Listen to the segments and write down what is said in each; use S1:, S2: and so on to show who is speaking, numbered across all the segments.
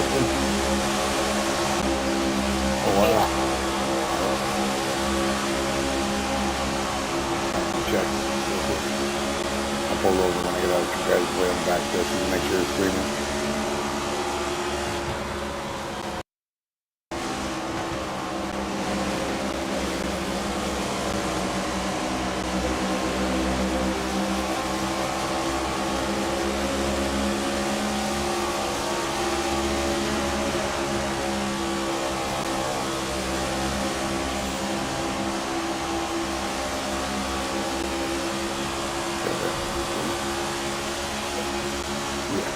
S1: Austin? Oh, wow. Check. I'll pull over when I get out of the guy's way on the back there so you make sure it's screaming. Yeah.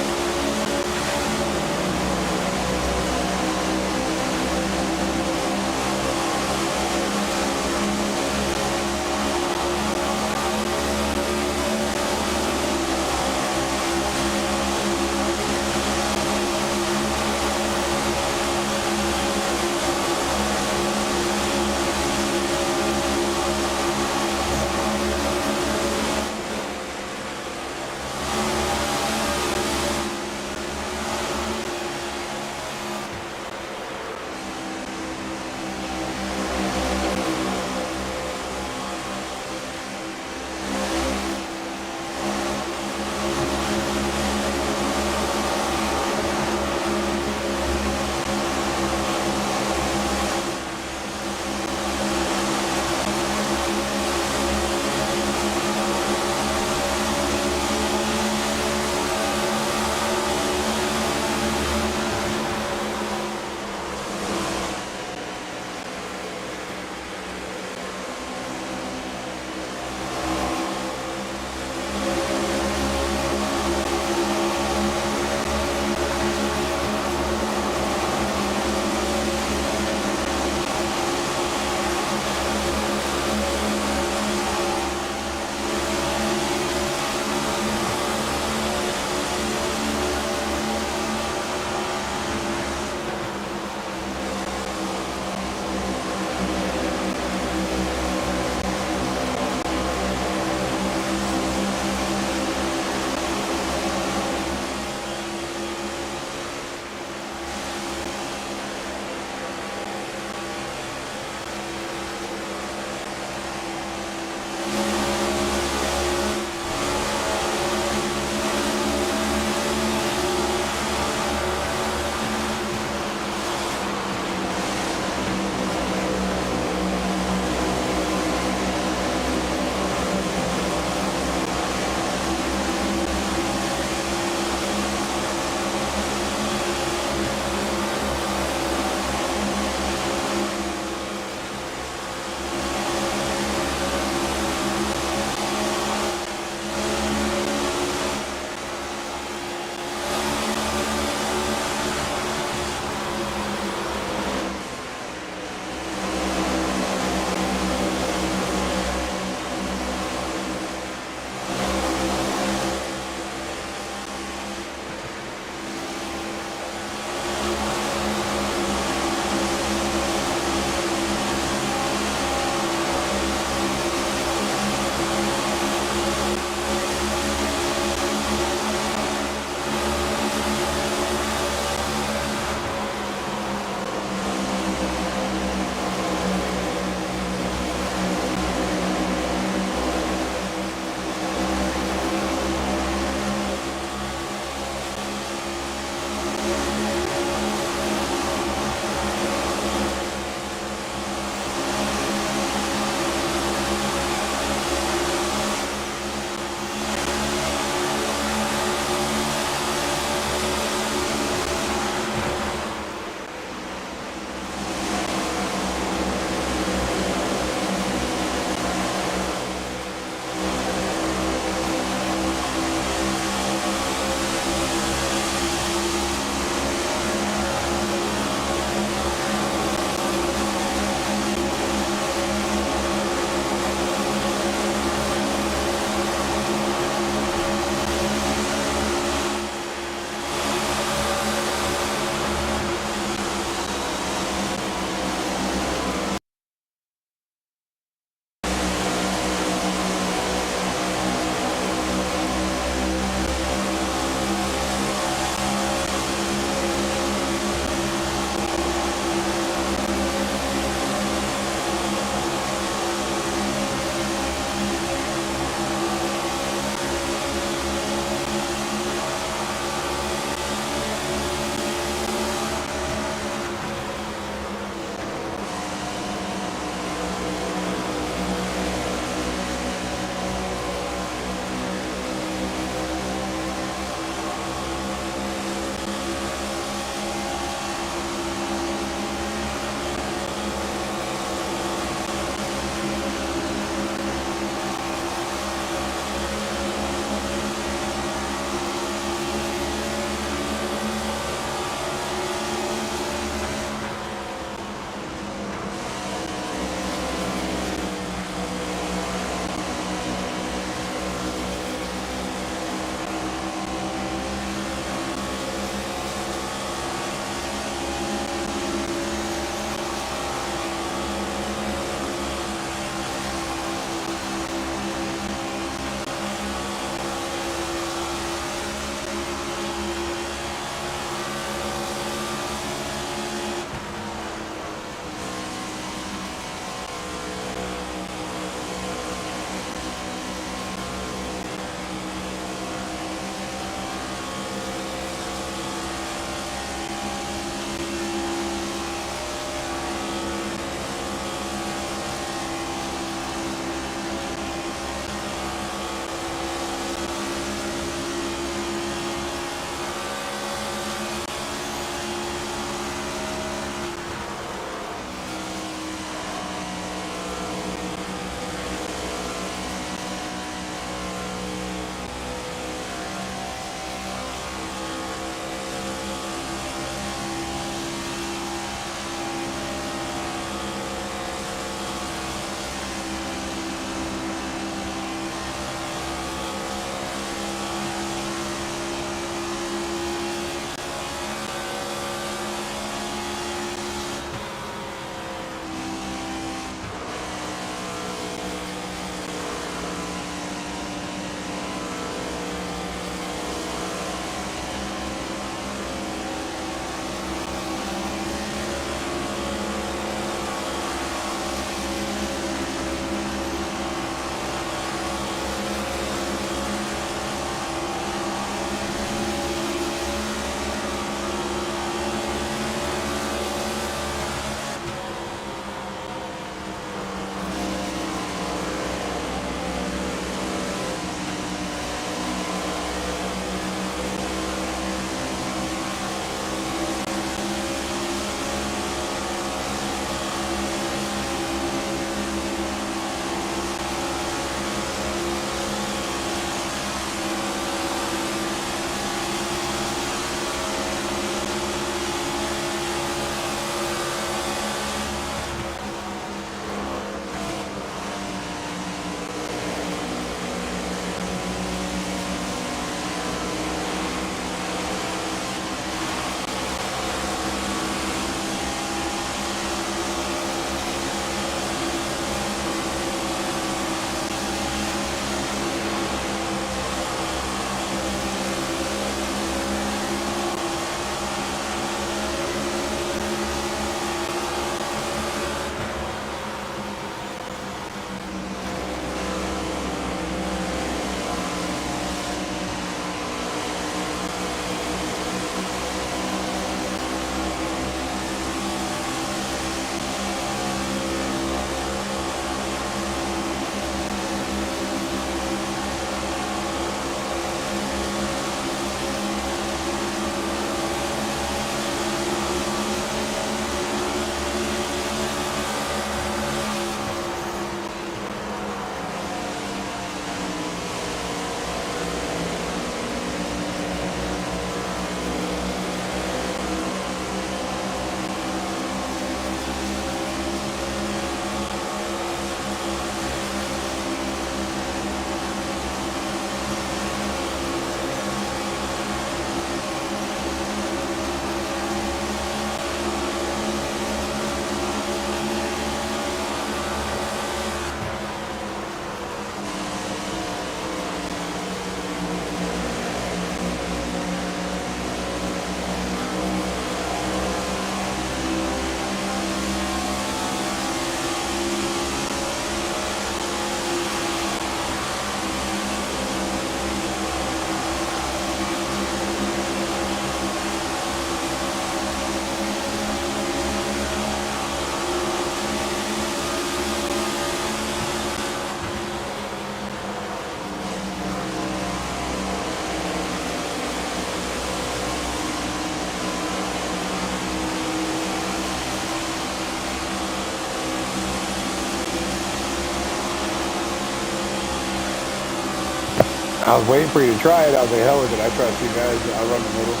S1: I was waiting for you to try it. I was like, hell with it. I trust you guys. I'll run the middle.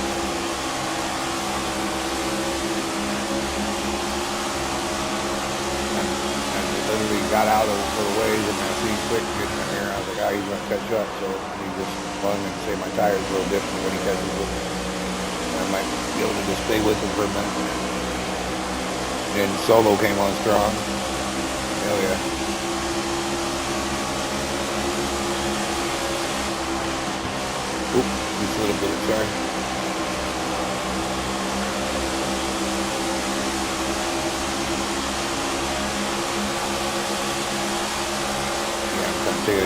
S1: And I literally got out of for the ways, and I seen Quick getting in there. I was like, oh, he's gonna catch up. So he just run and say my tire's a little different when he catches up. I might be able to just stay with him for a minute. And Solo came on strong. Hell yeah. Oop, just a little bit, sorry. Yeah, I'm trying to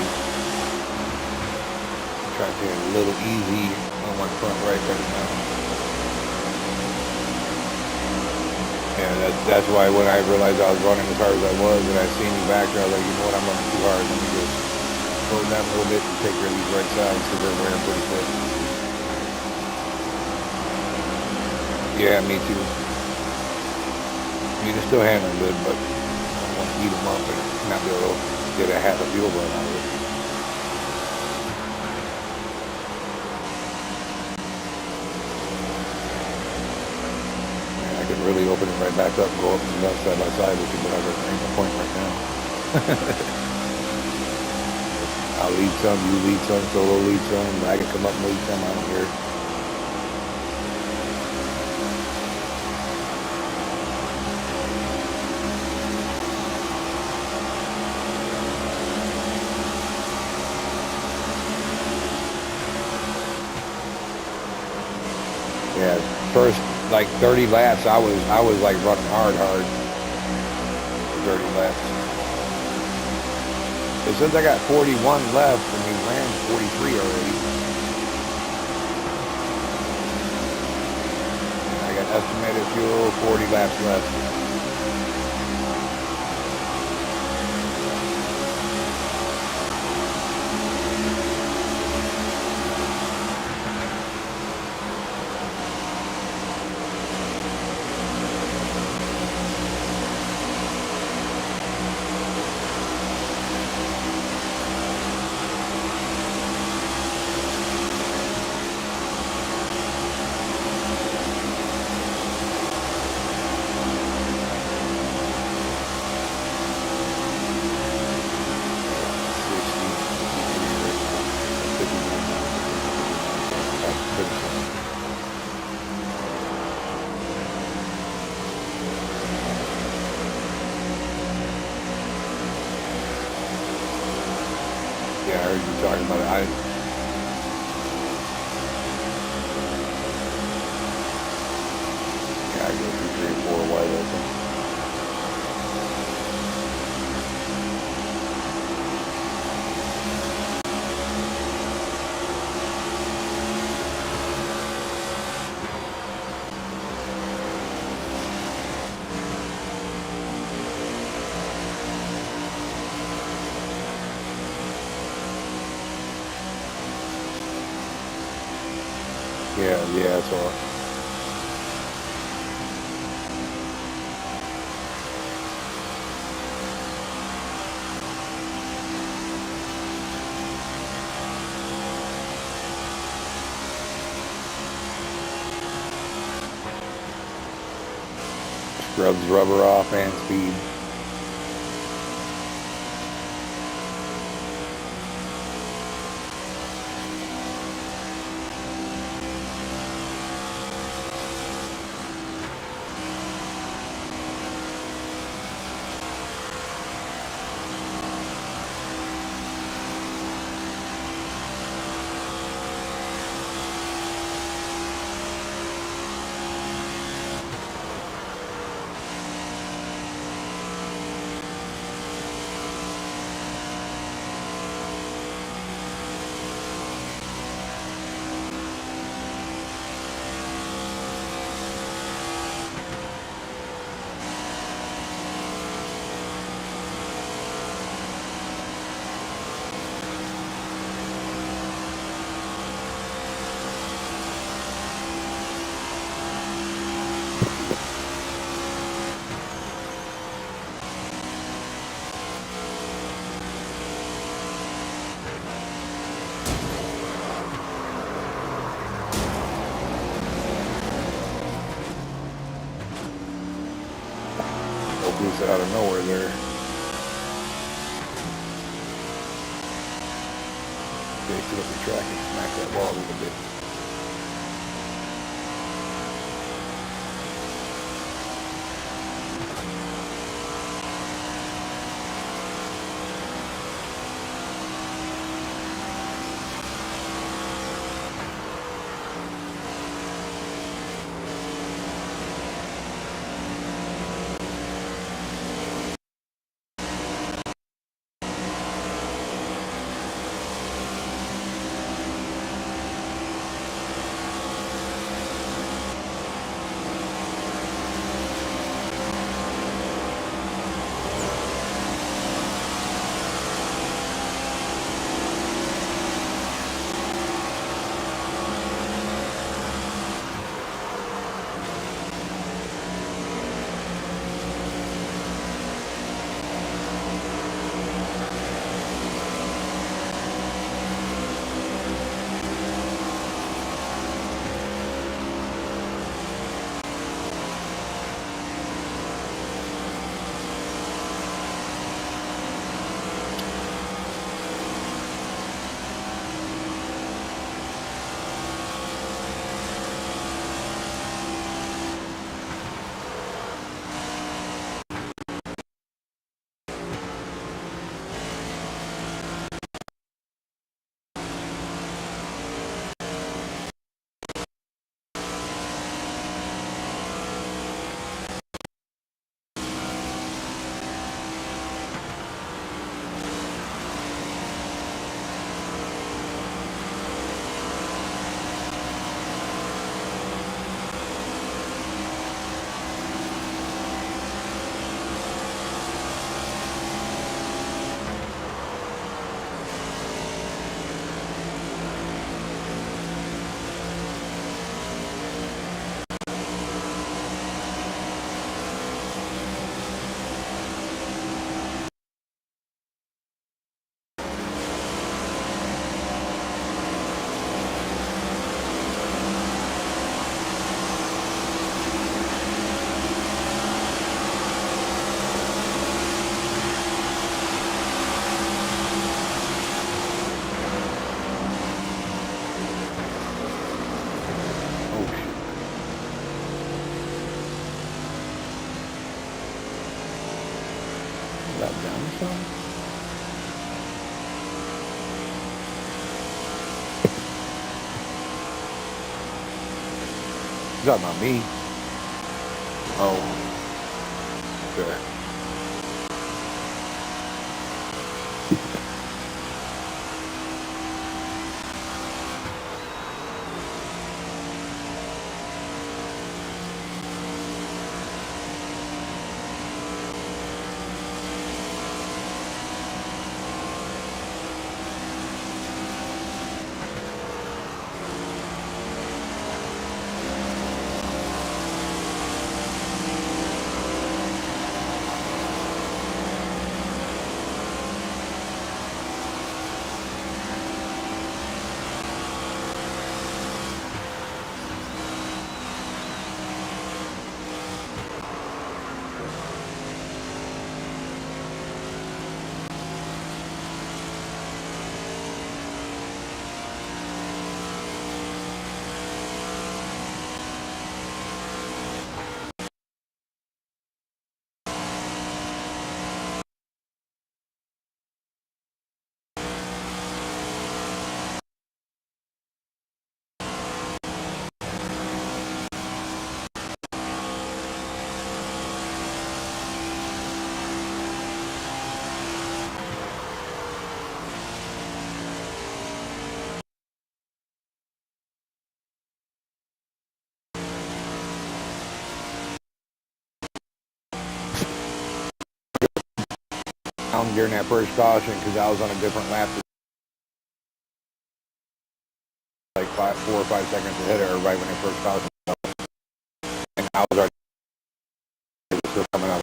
S1: take it a little easy on my front right now. Yeah, that's why when I realized I was running as hard as I was and I seen you back there, I was like, you know what, I'm running too hard. Let me just slow down a little bit and take care of these right sides because they're wearing pretty quick. Yeah, me too. You can still handle them good, but I don't want to eat them up and not be able to get a half a fuel burn out of it. I could really open it right back up and go up and down side by side with you, but there ain't no point right now. I'll lead some, you lead some, Solo lead some, I can come up and lead some, I don't care. Yeah, first like 30 laps, I was like running hard. 30 laps. But since I got 41 left and we ran 43 already, and I got estimated fuel 40 laps left. Yeah, I heard you talking about it. I go through 3 or 4 wide open. Yeah, so scrubs rubber off and speed. busted out of nowhere there. Okay, sit up the track and smack that ball a little bit. That down some? Is that not me? Oh. Okay. Down during that first caution because I was on a different lap, like 4 or 5 seconds ahead of everybody when they first caution, and I was already still coming up.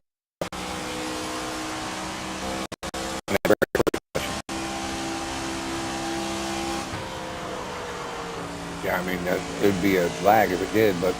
S1: Yeah, I mean it'd be a lag if it did, but.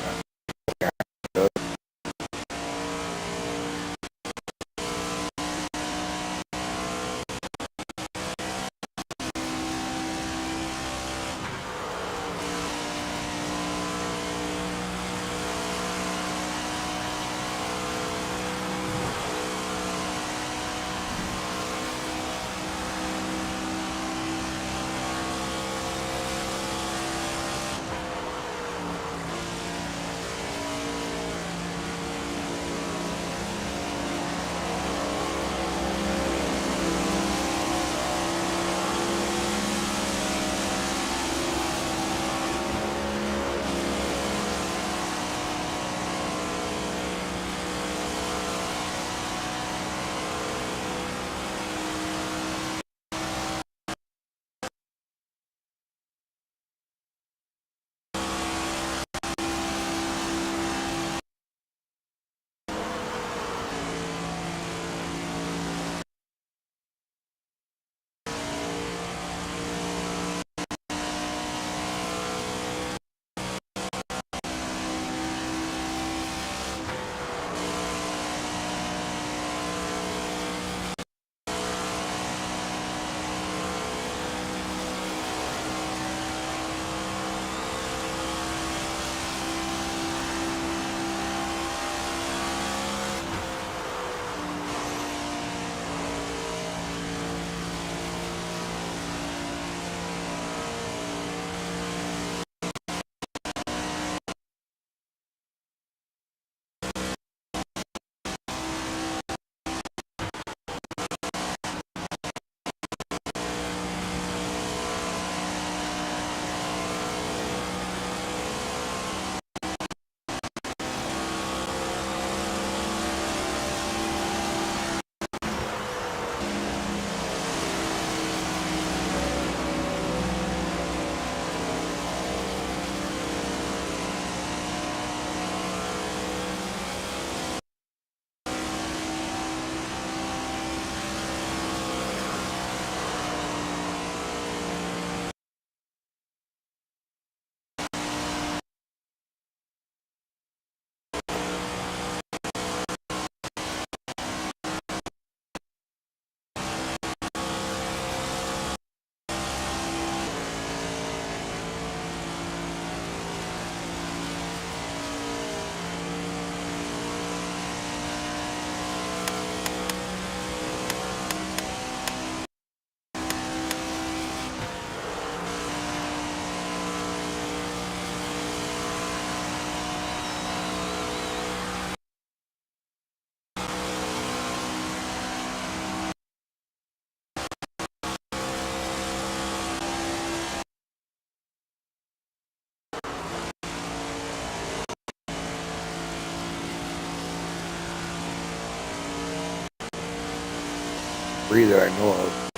S1: 3 that I know of.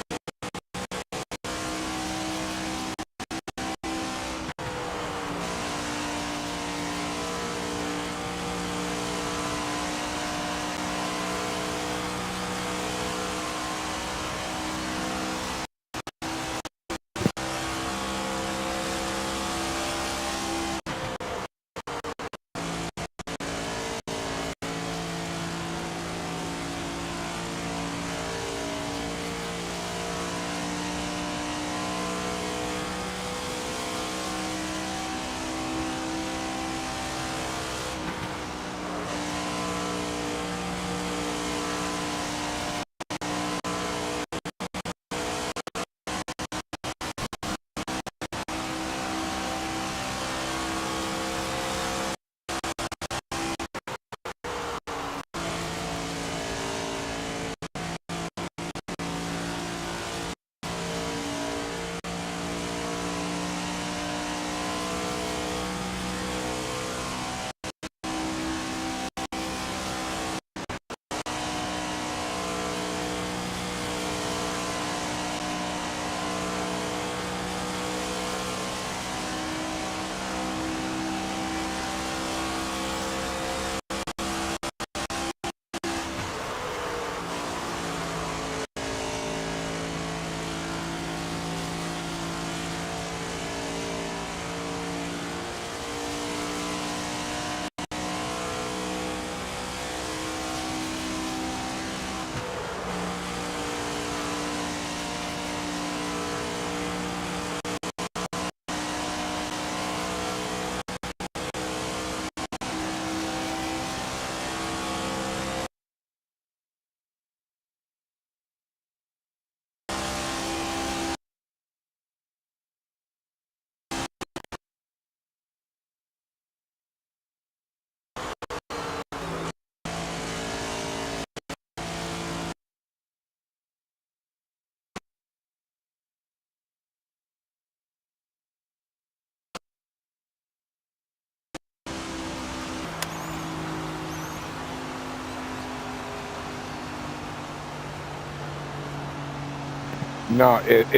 S1: No, if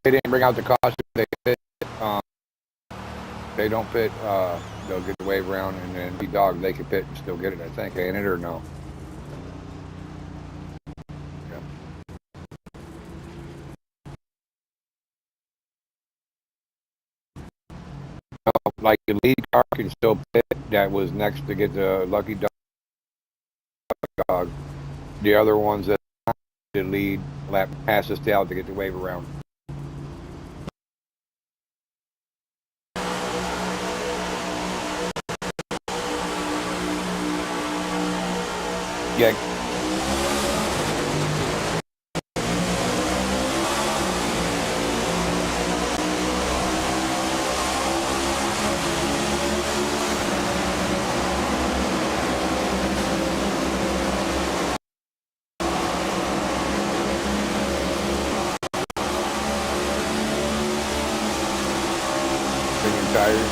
S1: they didn't bring out the costume, um, they don't fit. They'll get the wave around, and then the dog they can fit and still get it. I think, ain't it or no? Yeah. Like the lead car can still pit. That was next to get the lucky dog. The other ones that the lead lap past the tail to get the wave around. Yeah. Spinning tires.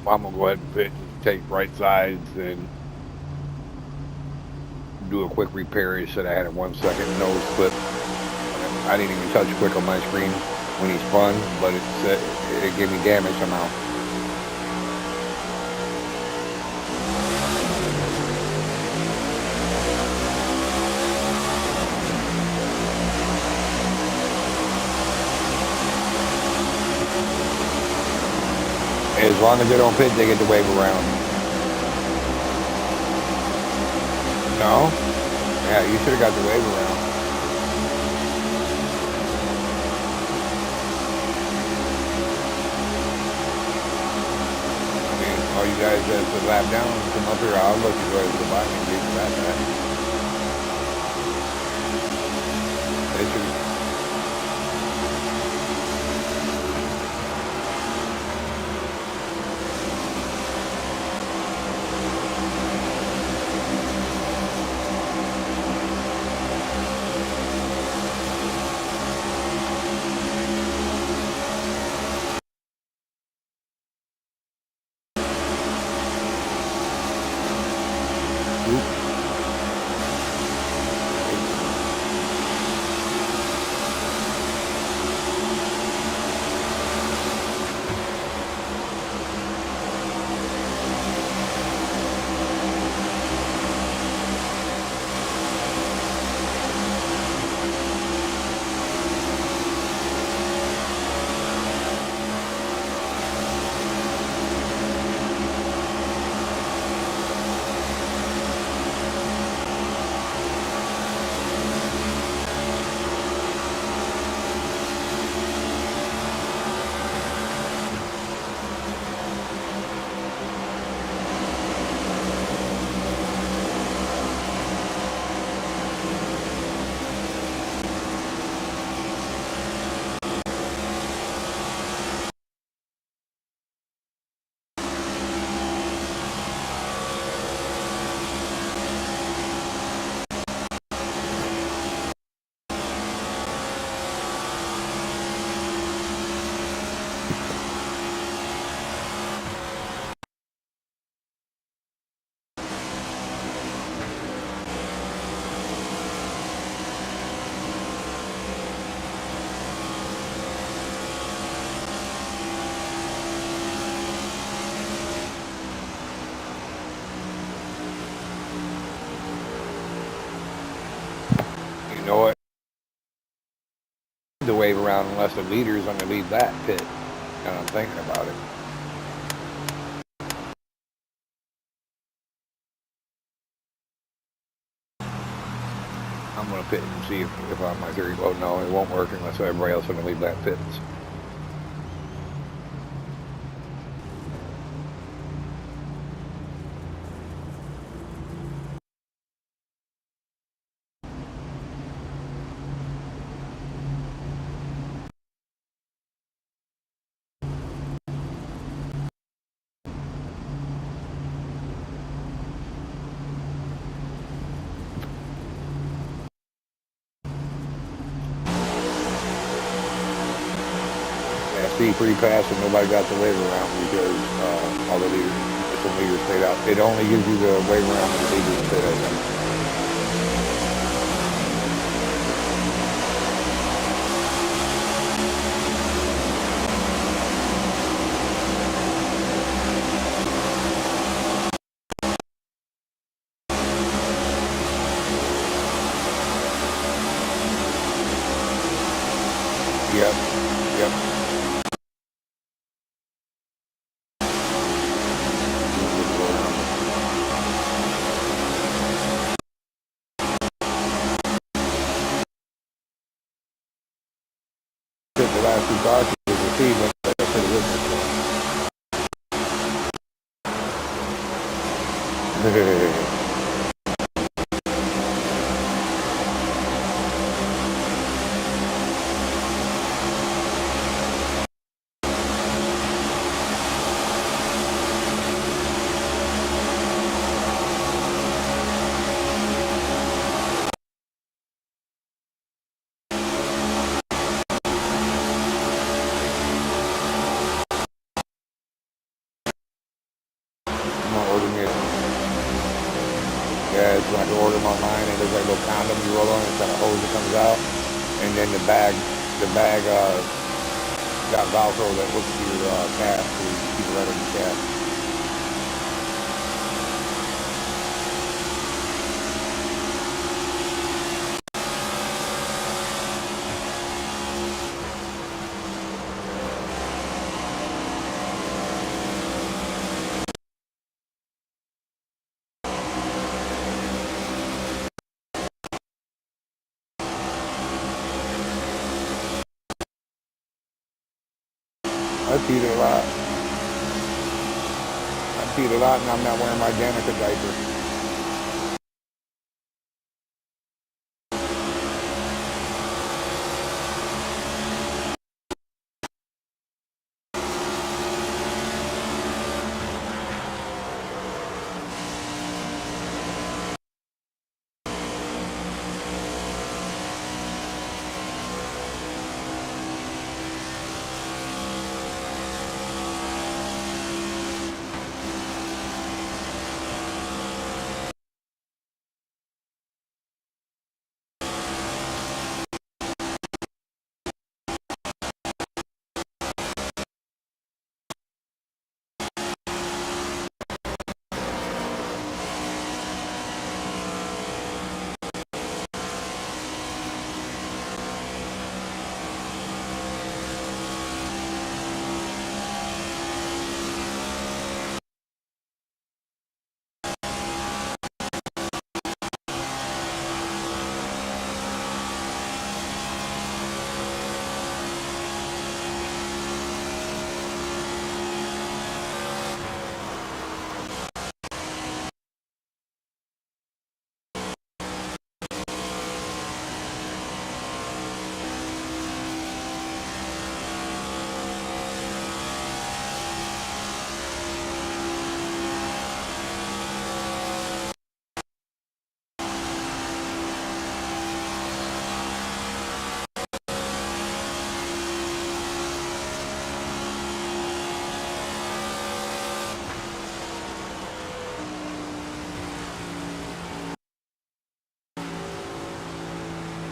S1: I'm gonna go ahead and pit and take right sides and do a quick repair. He said I had a 1 second nose clip. I didn't even touch quick on my screen when he spun, but it gave me damage somehow. As long as they don't pit, they get the wave around. No? Yeah, you should have got the wave around. all you guys that the lap down come up here, I'll let you guys go by me and leave that back. They should. You know what? The wave around unless the leader's on the lead that pit. And I'm thinking about it. I'm gonna pit and see if on my theory. Oh no, it won't work unless everybody else on the lead that pits. See, pretty fast, and nobody got the wave around because all the leaders, the leaders stayed out. It only gives you the wave around when the leaders stayed out. Yep, yep. The last two cars was the speed limit. That's pretty good. Yeah, it's like you order them online, and there's like a little condom you roll on, it's got a hose that comes out, and then the bag got Velcro that hooks to your cap, so you keep it right on your cap. I peed it a lot. I see it a lot, and I'm not wearing my Danica diaper.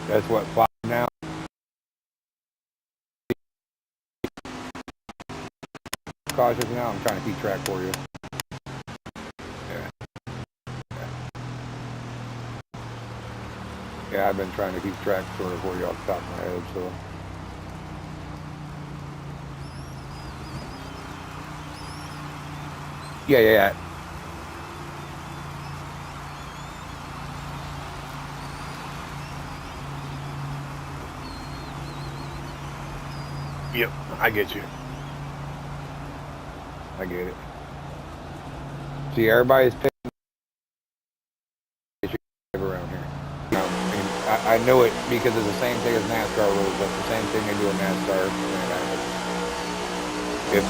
S1: That's what, 5 now? Cautious now. I'm trying to keep track for you. Yeah. Yeah, I've been trying to keep track sort of for you off the top of my head, so. Yeah. Yep, I get you. I get it. See, everybody's picking around here. I know it because it's the same thing as NASCAR rules. That's the same thing they do in NASCAR. If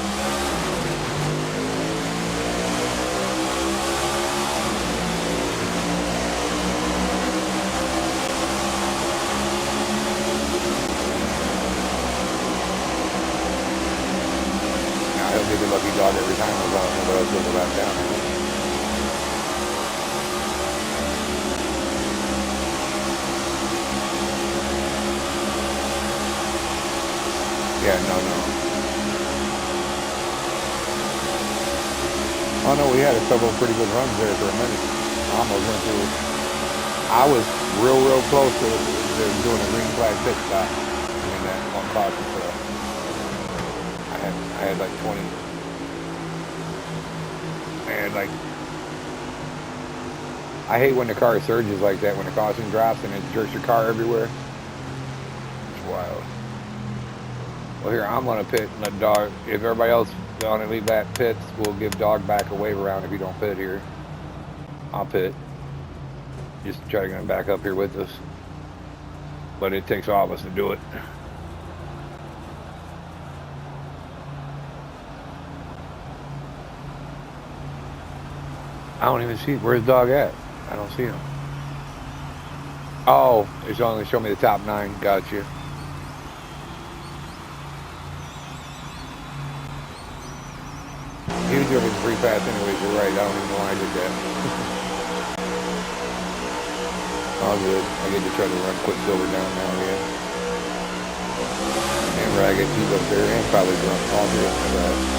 S1: he'll be the lucky dog every time as long as nobody else goes back down. Yeah, no. Oh no, we had a couple of pretty good runs there for a minute. I almost went through. I was real close to doing a green flag pit stop in that one caution stuff. I had like 20. And like, I hate when the car surges like that, when the caution drops and it jerks your car everywhere. It's wild. Well, here, I'm going to pit and let dog, if everybody else want to leave that pits, we'll give dog back a wave around if you don't pit here. I'll pit. Just try to get him back up here with us. But it takes all of us to do it. I don't even see, where's dog at? I don't see him. Oh, it's only showing me the top 9. Gotcha. He was doing it pretty fast anyways, you're right. I don't even know why I did that. All good. I get to try to run Quicksilver down now again. And Ragged, he's up there, and probably run all three of them.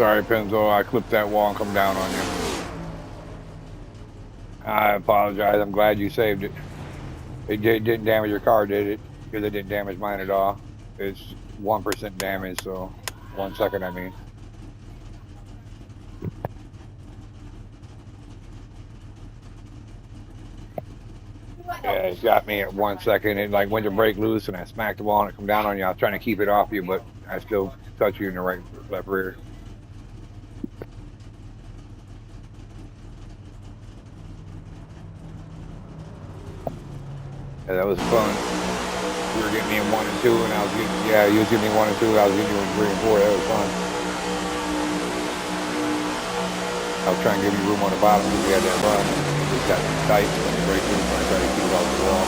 S1: Sorry, Penzo. I clipped that wall and come down on you. I apologize. I'm glad you saved it. It didn't damage your car, did it? Because it didn't damage mine at all. It's 1% damage, so 1 second, I mean. Yeah, it got me at 1 second. It like went to break loose, and I smacked the wall and it come down on you. I was trying to keep it off you, but I still touch you in the left rear. Yeah, that was fun. You were getting me in 1 and 2, and I was getting, yeah, you was getting me 1 and 2. I was getting you in 3 and 4. That was fun. I was trying to give you room on the bottom because we had that run. It just got tight when you break loose, and I tried to keep it off the wall.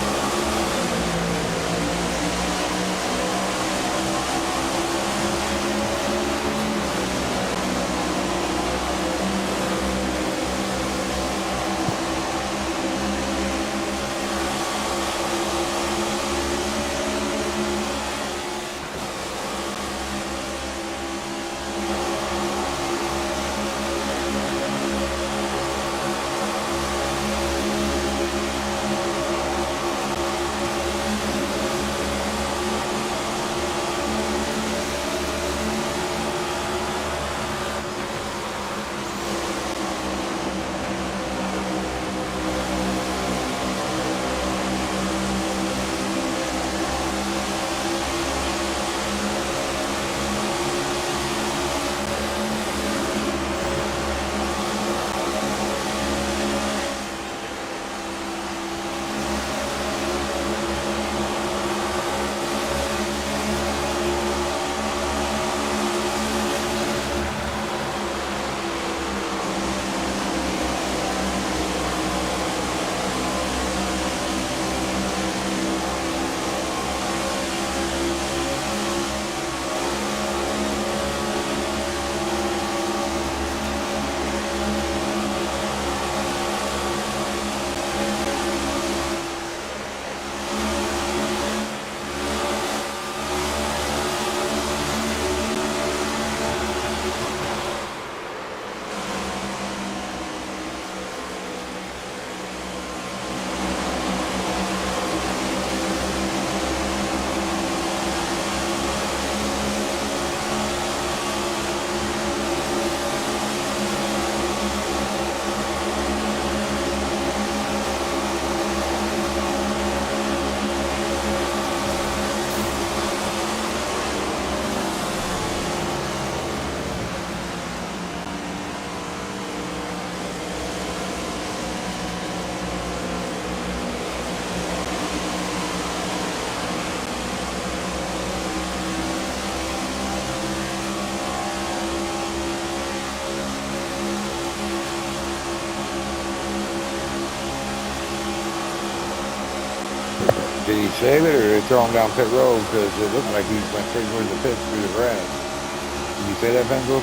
S1: Did he save it, or did he throw him down pit road? Because it looked like he went straight towards the pit through the grass. Did you say that, Penzo?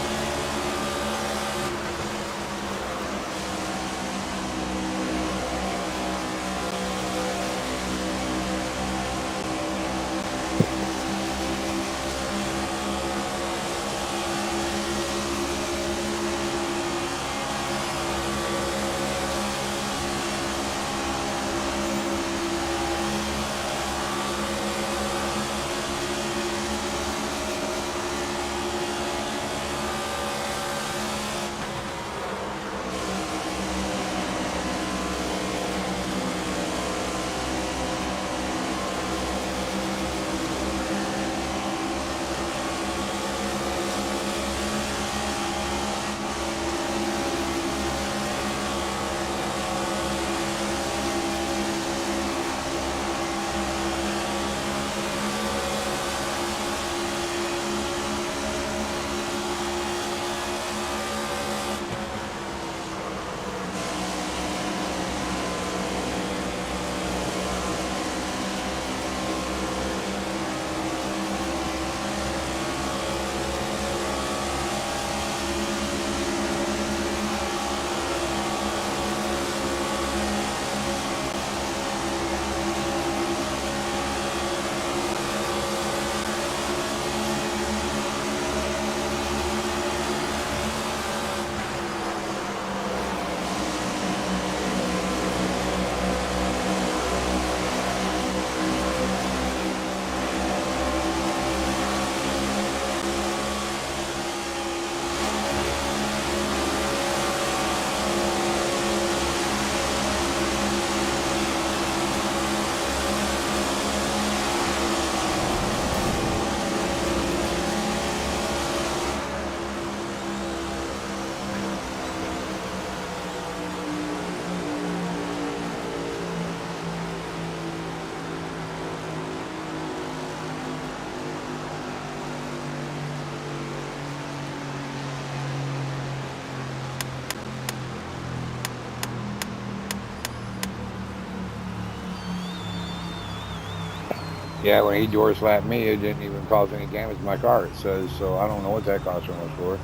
S1: Yeah, when he door slapped me, it didn't even cause any damage to my car, it says. So I don't know what that caution was for.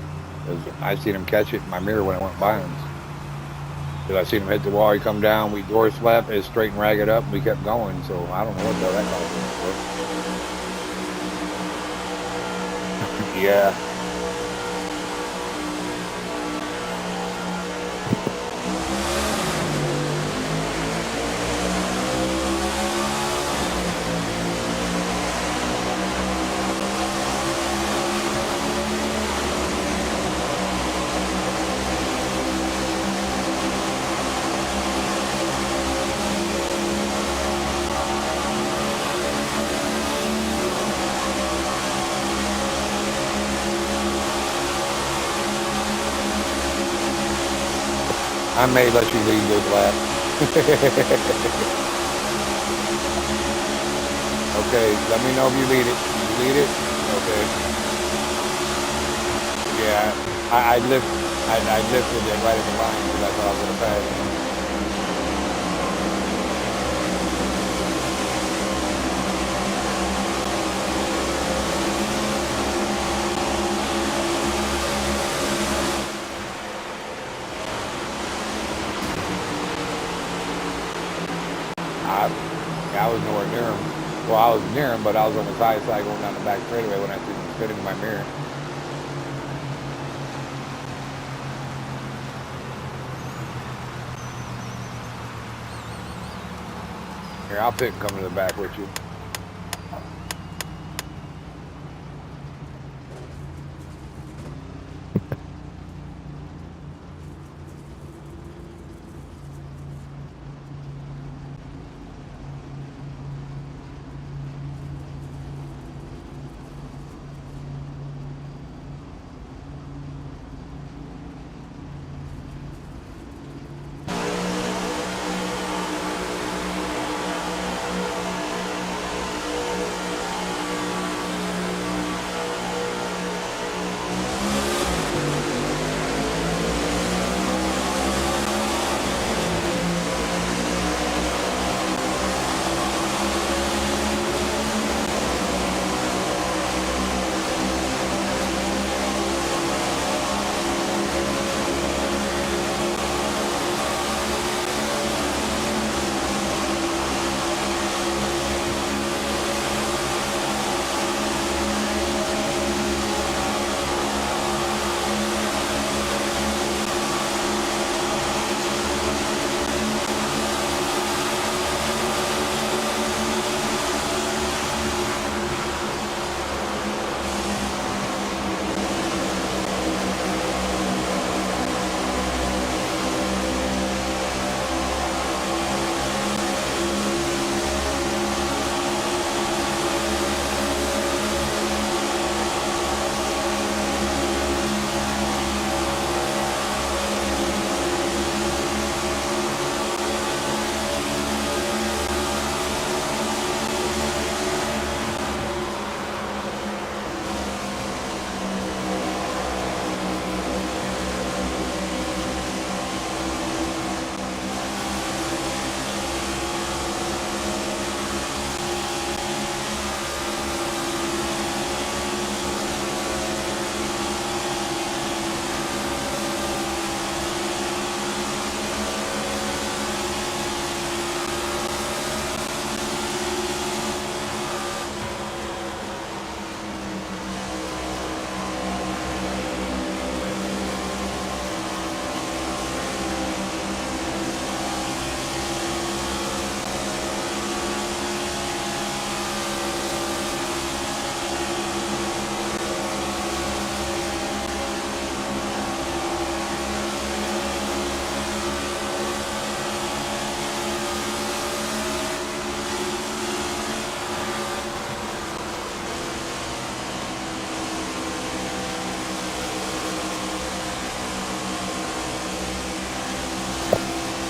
S1: 'Cause I seen him catch it in my mirror when I went by him. Because I seen him hit the wall, he come down, we door slapped, it straight and ragged up, and we kept going. So I don't know what the hell that caution was for. Yeah. I may let you lead this lap. Okay, let me know if you lead it. You lead it? Okay. Yeah, I lifted it right in the line because I thought I was gonna pass him. I was nowhere near him. Well, I was near him, but I was on the side going down the back straightaway when I seen him spinning in my mirror. Here, I'll pick and come to the back with you.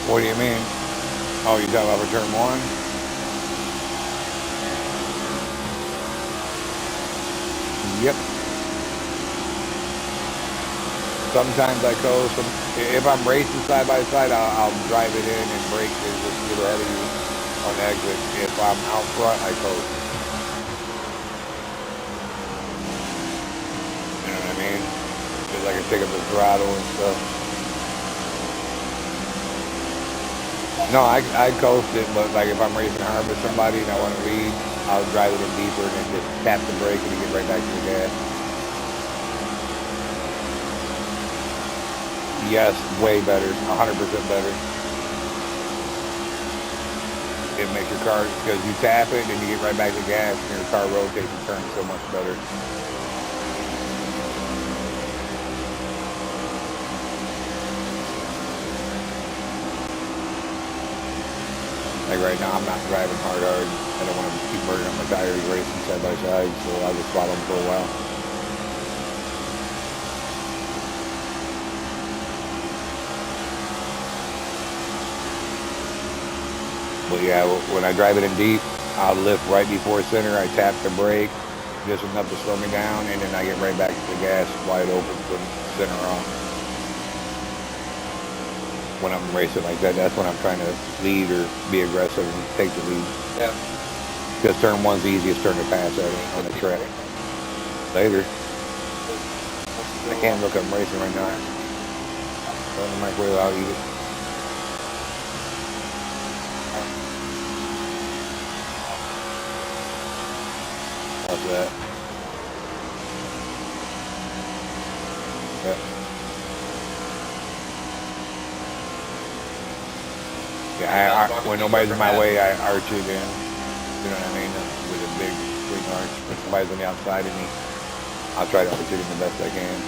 S1: What do you mean? Oh, you talking about for turn one? Yep. Sometimes I coast. If I'm racing side by side, I'll drive it in and brake it just a little ahead of you on the exit. If I'm out front, I coast. I can pick up the throttle and stuff. No, I coast it, but like if I'm racing hard with somebody and I want to lead, I'll drive it in deeper and then just tap the brake and get right back to the gas. Yes, way better, 100% better. It makes your car, because you tap it and you get right back to gas and your car rotates and turns so much better. Like right now, I'm not driving hard. I don't want to keep burning up my tires racing side by side, so I'll just swap them for a while. But yeah, when I drive it in deep, I'll lift right before center. I tap the brake just enough to slow me down, and then I get right back to the gas wide open from center off. When I'm racing like that, that's when I'm trying to lead or be aggressive and take the lead.
S2: Yeah.
S1: Because turn one's the easiest turn to pass on the track. Later. I can't look, I'm racing right now. Run the microwave, I'll eat it. How's that? Yeah. Yeah, when nobody's in my way, I arch it in. You know what I mean? With a big swing arch. When somebody's on the outside of me, I'll try to arch it in the best I can.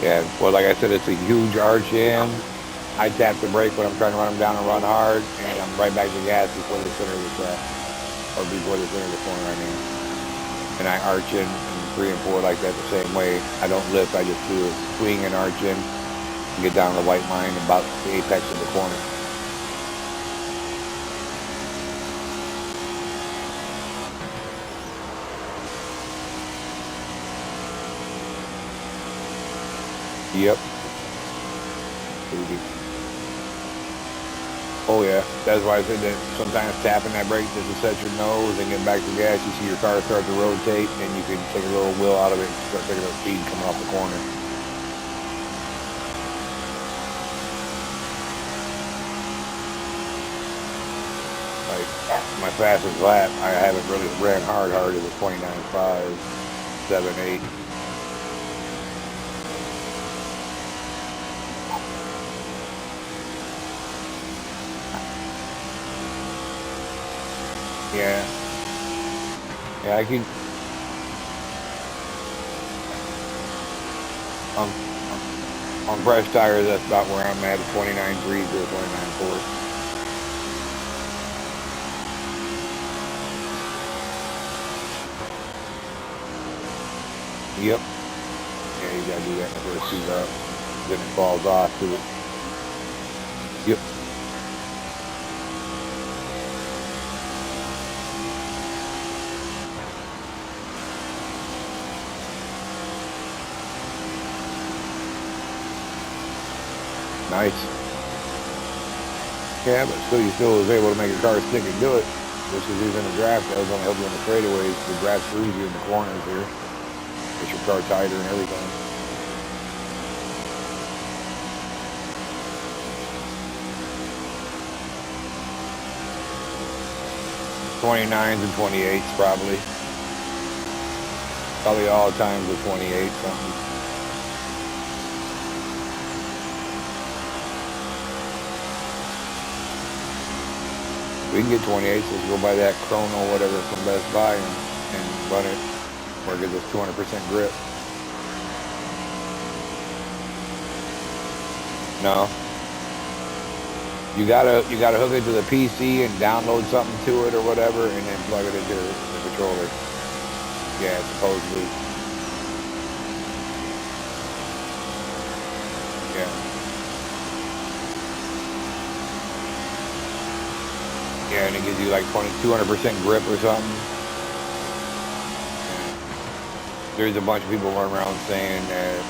S1: Yeah, well, like I said, it's a huge arch in. I tap the brake when I'm trying to run them down and run hard, and I'm right back to gas before the center of the track, or before the center of the corner, I mean. And I arch in 3 and 4 like that the same way. I don't lift, I just do a swing and arch in, and get down the white line about the apex of the corner. Yep. Oh yeah, that's why I said that sometimes tapping that brake just to set your nose and get back to gas, you see your car start to rotate and you can take a little wheel out of it and start taking a speed coming off the corner. Like my fastest lap, I haven't really ran hard is a 29.5, 7, 8. Yeah. Yeah, I can. On fresh tires, that's about where I'm at 29.3 to 29.4. Yep. Yeah, you gotta do that in the first 2 laps. Then it falls off to it. Yep. Nice. Yeah, but still, you still was able to make your car stick and do it. Just as using the draft, that was going to help you on the straightaways. The draft screws you in the corners here. Gets your car tighter and everything. '29s and 28s probably. Probably all times with 28 something. We can get 28s. Let's go buy that Chrono whatever from Best Buy and run it where it gives us 200% grip. No. You gotta hook it to the PC and download something to it or whatever, and then plug it into the controller. Yeah, supposedly. Yeah. Yeah, and it gives you like 200% grip or something. there's a bunch of people running around saying that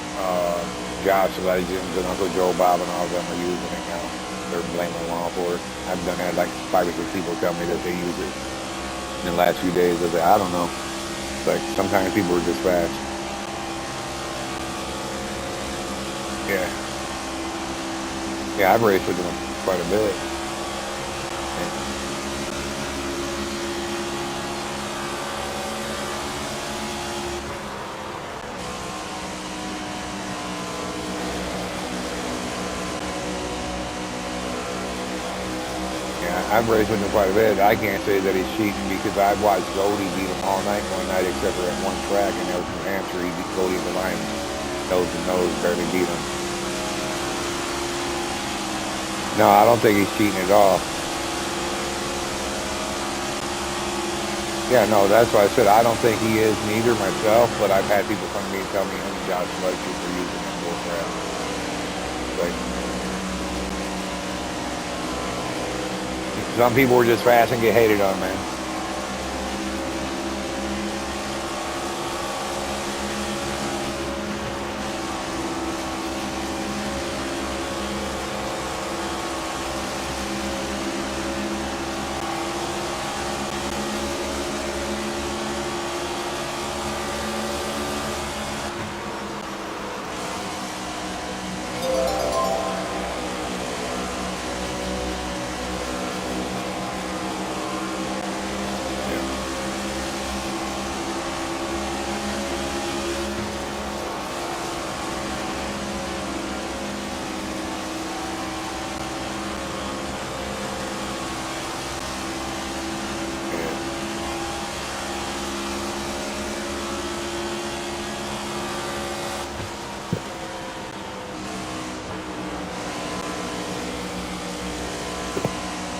S1: Josh Legends and Uncle Joe Bob and all of them are using it now. They're blaming law for it. I've done that, like 5 or 6 people tell me that they use it in the last few days. I say, I don't know. It's like sometimes people are just fast. Yeah. Yeah, I've raced with them quite a bit. Yeah, I've raced with him quite a bit. I can't say that he's cheating because I've watched Goldie beat him all night one night except for at one track, and that was New Hampshire. He beat Goldie in the line nose to nose, barely beat him. No, I don't think he's cheating at all. Yeah, no, that's why I said I don't think he is neither myself, but I've had people come to me and tell me him and Josh Leckie for using that bull crap. Like, some people were just fast and get hated on, man.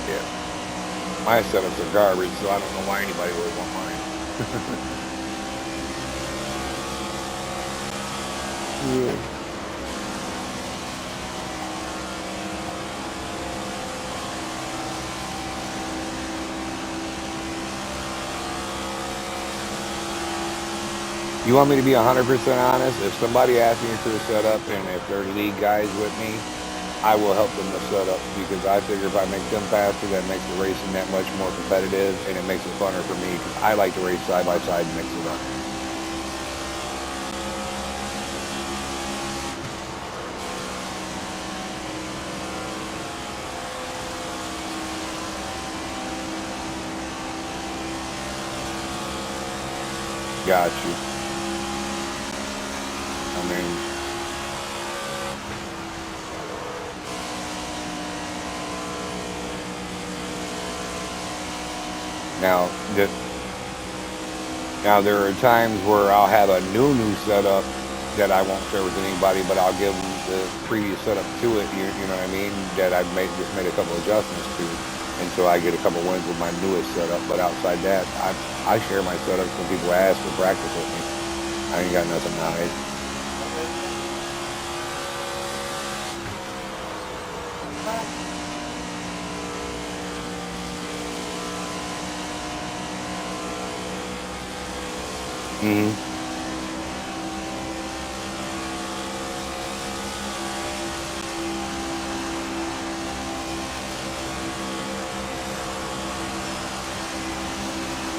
S1: Yeah. My setups are garbage, so I don't know why anybody would want mine. Yeah. You want me to be 100% honest? If somebody asks me to set up and if they're lead guys with me, I will help them to set up because I figure if I make them faster, that makes the racing that much more competitive and it makes it funner for me because I like to race side by side and mix it up. Got you. I mean, now there are times where I'll have a new setup that I won't share with anybody, but I'll give them the previous setup to it. You know what I mean? That I've just made a couple adjustments to, and so I get a couple wins with my newest setup. But outside that, I share my setups when people ask for practice with me. I ain't got nothing to hide. Mm-hmm.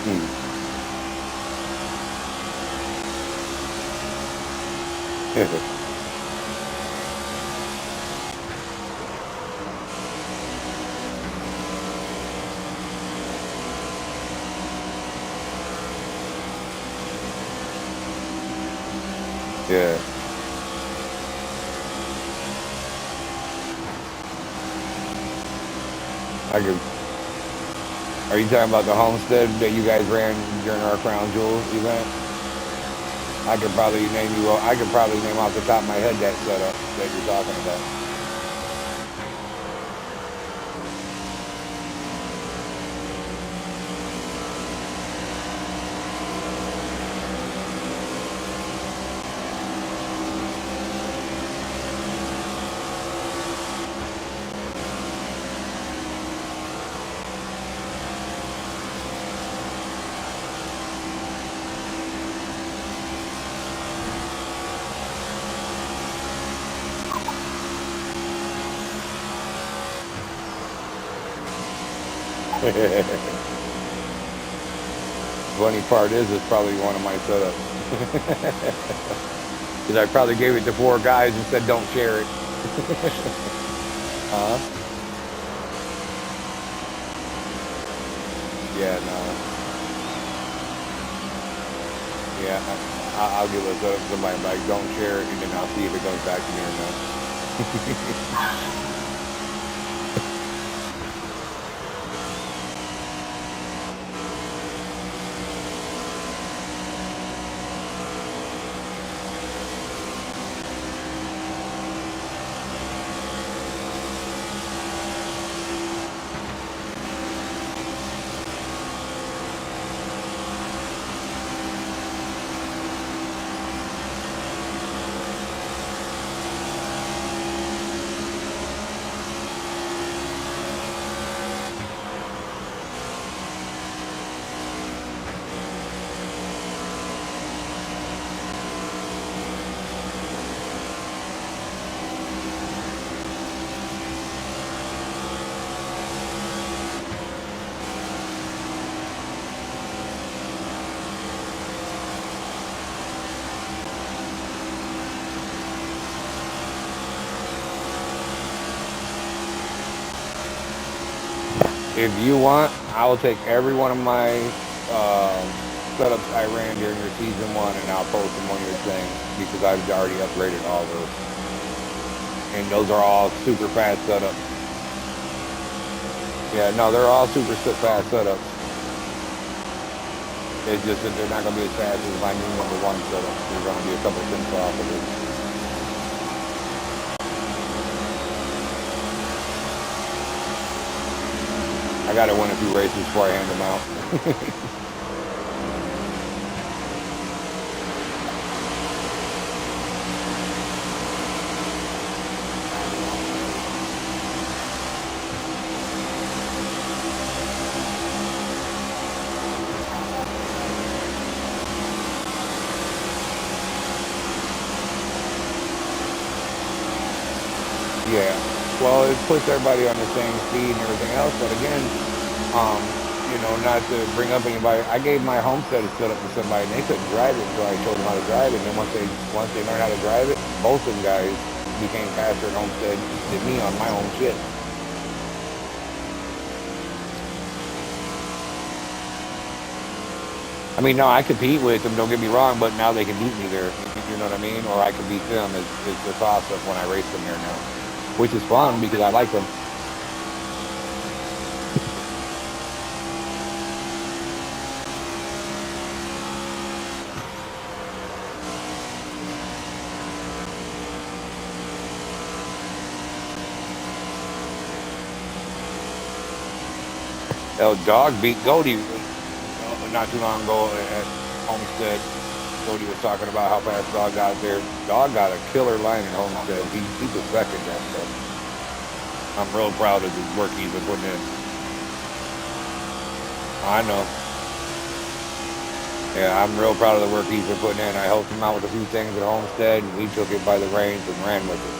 S1: Mm. Yeah. I could. Are you talking about the homestead that you guys ran during our Crown Jewel event? I could probably name you. I could probably name off the top of my head that setup that you're talking about. Funny part is, it's probably one of my setups. Because I probably gave it to 4 guys and said, don't share it. Huh? Yeah, no. Yeah, I'll give it to somebody, like, don't share it, and then I'll see if it comes back to me or not. If you want, I will take every one of my setups I ran during your season 1, and I'll post them on your thing, because I've already upgraded all those. And those are all super fast setups. Yeah, no, they're all super fast setups. It's just that they're not going to be as fast as my new number 1 setup. There's going to be a couple cents off of it. I got to win a few races before I hand them out. Yeah, well, it puts everybody on the same speed and everything else, but again, you know, not to bring up anybody, I gave my homestead set up to somebody, and they couldn't drive it until I showed them how to drive it, and then once they learned how to drive it, both of them guys became faster at homestead than me on my own shit. I mean, no, I compete with them, don't get me wrong, but now they can beat me there, you know what I mean? Or I can beat them. It's a toss-up when I race them there now, which is fun because I like them. Oh, dog beat Goldie not too long ago at Homestead. Goldie was talking about how fast dog got there. Dog got a killer line in Homestead. He was second that stuff. I'm real proud of the work he's been putting in. I know. Yeah, I'm real proud of the work he's been putting in. I helped him out with a few things at Homestead, and he took it by the reins and ran with it.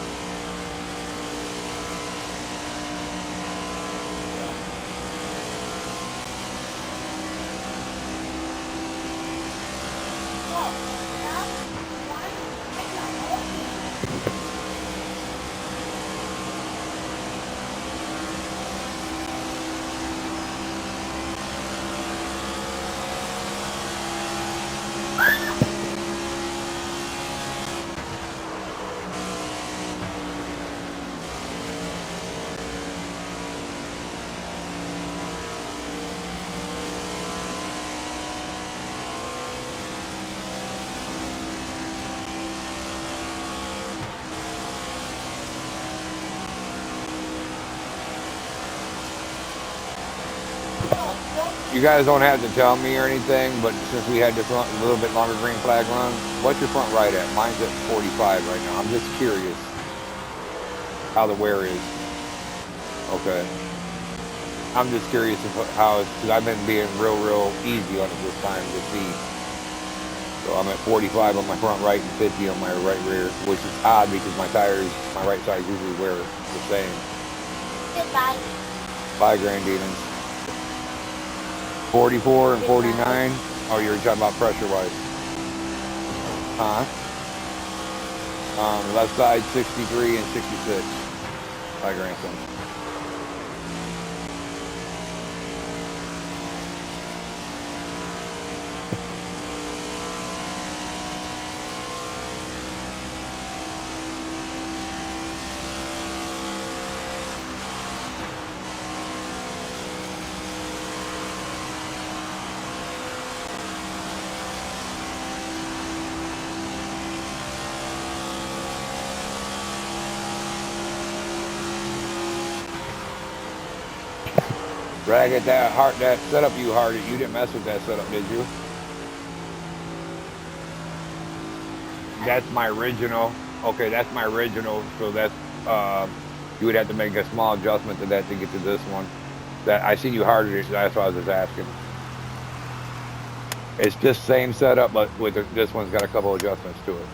S1: You guys don't have to tell me or anything, but since we had this little bit longer green flag run, what's your front right at? Mine's at 45 right now. I'm just curious how the wear is. Okay. I'm just curious how it's, because I've been being real easy on it this time to see. So I'm at 45 on my front right and 50 on my right rear, which is odd because my tires, my right side usually wear the same.
S2: Goodbye.
S1: Bye, Grand Demons. 44 and 49. Oh, you're talking about pressure-wise. Huh? Left side 63 and 66. My grandson. Ragged, that setup you hard. You didn't mess with that setup, did you? That's my original. Okay, that's my original. So that's you would have to make a small adjustment to that to get to this one. That I seen you harder. That's why I was just asking. It's just same setup, but with this one's got a couple adjustments to it.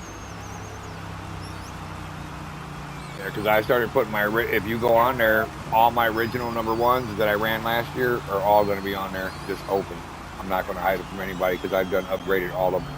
S1: Yeah, because I started putting my, if you go on there, all my original number ones that I ran last year are all going to be on there, just open. I'm not going to hide it from anybody because I've done upgraded all of them.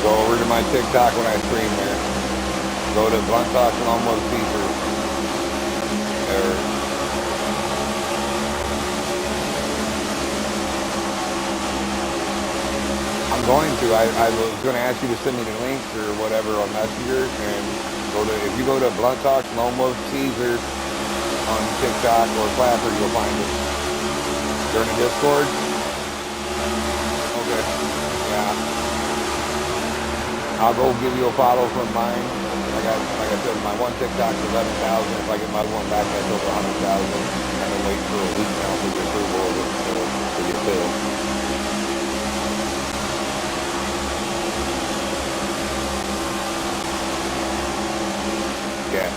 S1: Go over to my TikTok when I stream there. Go to Blunt Talk and Almost Feature. There. I'm going to. I was going to ask you to send me the links or whatever on Messenger, and go to, if you go to Blunt Talk and Almost Caesar on TikTok or Clapper, you'll find it. During the Discord. Okay. Yeah. I'll go give you a follow from mine. Like I said, my one TikTok's 11,000. If I get my one back, that's over 100,000. I've been waiting for a week now for the approval to get filled. Yeah.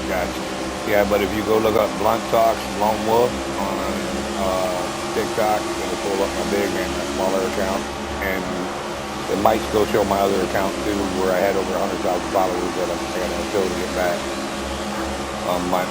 S1: Gotcha. Yeah, but if you go look up Blunt Talks Lone Wolf on TikTok, it'll pull up my big and my smaller account, and it might still show my other account too, where I had over 100,000 followers that I'm gonna still get back. My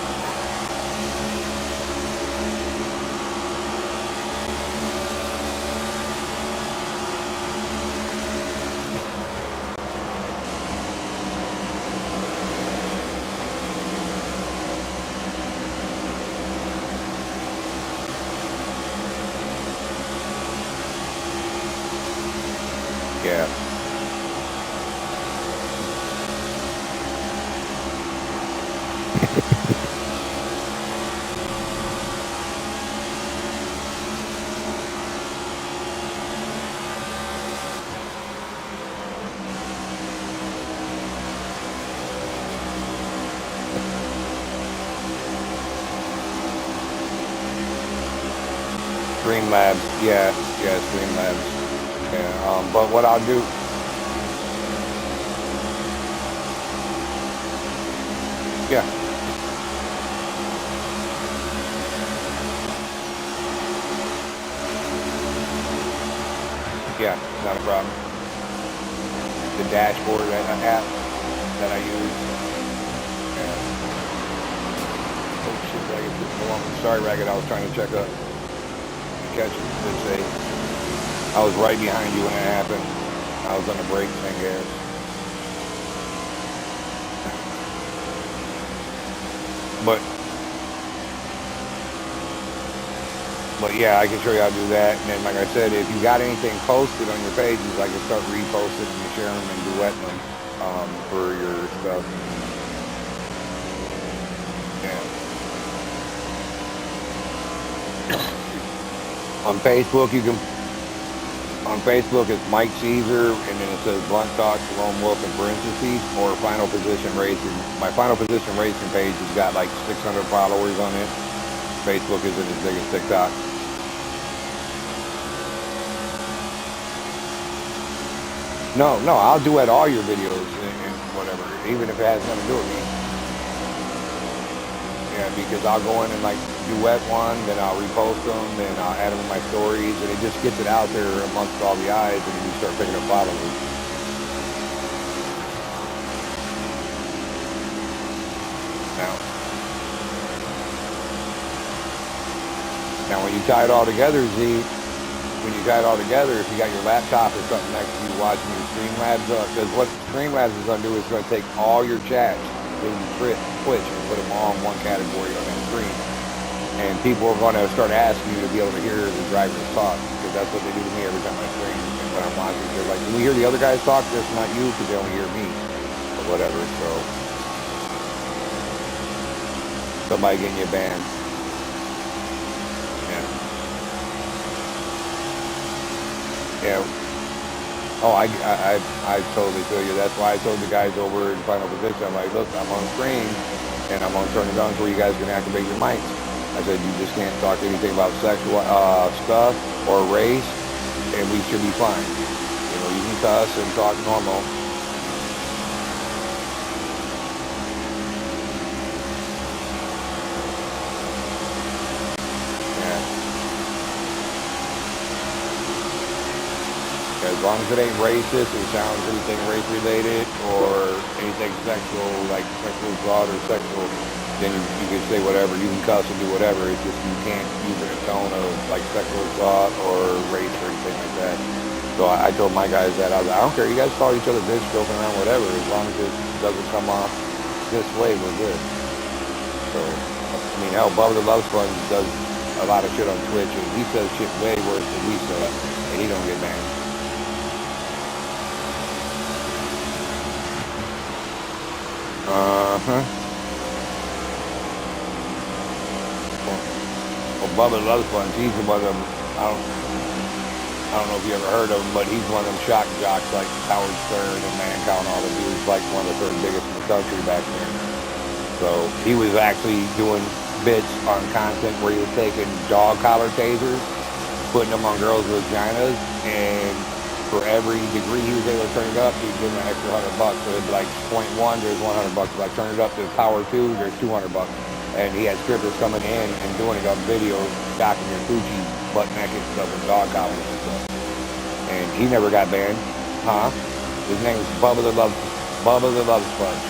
S1: yeah. Streamlabs, yeah, Streamlabs. Yeah, but what I'll do, yeah, not a problem. The dashboard app that I use. Yeah. Oh shit, Ragged, sorry, Ragged, I was trying to check up, catch it. Let's say I was right behind you when it happened. I was on the brake thing, gas. But But yeah, I can show you how to do that. And then, like I said, if you got anything posted on your pages, I can start reposting them and sharing them and duetting them for your stuff. Yeah. On Facebook, you can. On Facebook, it's Mike Caesar, and then it says Blunt Talk, Lone Wolf in parentheses, or Final Position Racing. My Final Position Racing page has got like 600 followers on it. Facebook isn't as big as TikTok. No, I'll duet all your videos and whatever, even if it has nothing to do with me. Yeah, because I'll go in and like duet one, then I'll repost them, then I'll add them to my stories, and it just gets it out there amongst all the eyes, and then you start picking up followers. Now, when you tie it all together, Z, when you tie it all together, if you got your laptop or something next to you watching your Streamlabs, because what Streamlabs is going to do is going to take all your chats, including Twitch, and put them all in one category on that screen. And people are going to start asking you to be able to hear the drivers talk, because that's what they do to me every time I stream. And when I'm watching, they're like, "Can we hear the other guys talk? Just not you, because they only hear me," or whatever. So somebody getting you banned. Yeah. Oh, I totally feel you. That's why I told the guys over in Final Position, I'm like, look, I'm on screen, and I'm going to turn it on where you guys can activate your mics. I said, you just can't talk anything about sexual stuff or race, and we should be fine. You know, you can cuss and talk normal. As long as it ain't racist or sounds anything race related or anything sexual, like sexual assault or sexual, then you can say whatever. You can cuss and do whatever. It's just you can't use it in a tone of like sexual assault or race or anything like that. So I told my guys that. I was like, I don't care. You guys call each other bitch, joking around, whatever. As long as it doesn't come off this way, we're good. So, I mean, hell, Bubba the Love Sponge does a lot of shit on Twitch, and he says shit way worse than we say, and he don't get banned. Well, Bubba the Love Sponge, he's one of them. I don't know if you ever heard of him, but he's one of them shock jocks like Howard Stern and Mancow and all of them. He was like one of the third biggest in the country back then. So he was actually doing bits on content where he was taking dog collar tasers, putting them on girls' vaginas, and for every degree he was able to turn it up, he'd give them an extra $100. So it'd be like 0.1, there's $100. Like turn it up to power 2, there's $200. And he had strippers coming in and doing it on video, docking your coochie, butt naked stuff with dog collars and stuff. And he never got banned, huh? His name was Bubba the Love Sponge.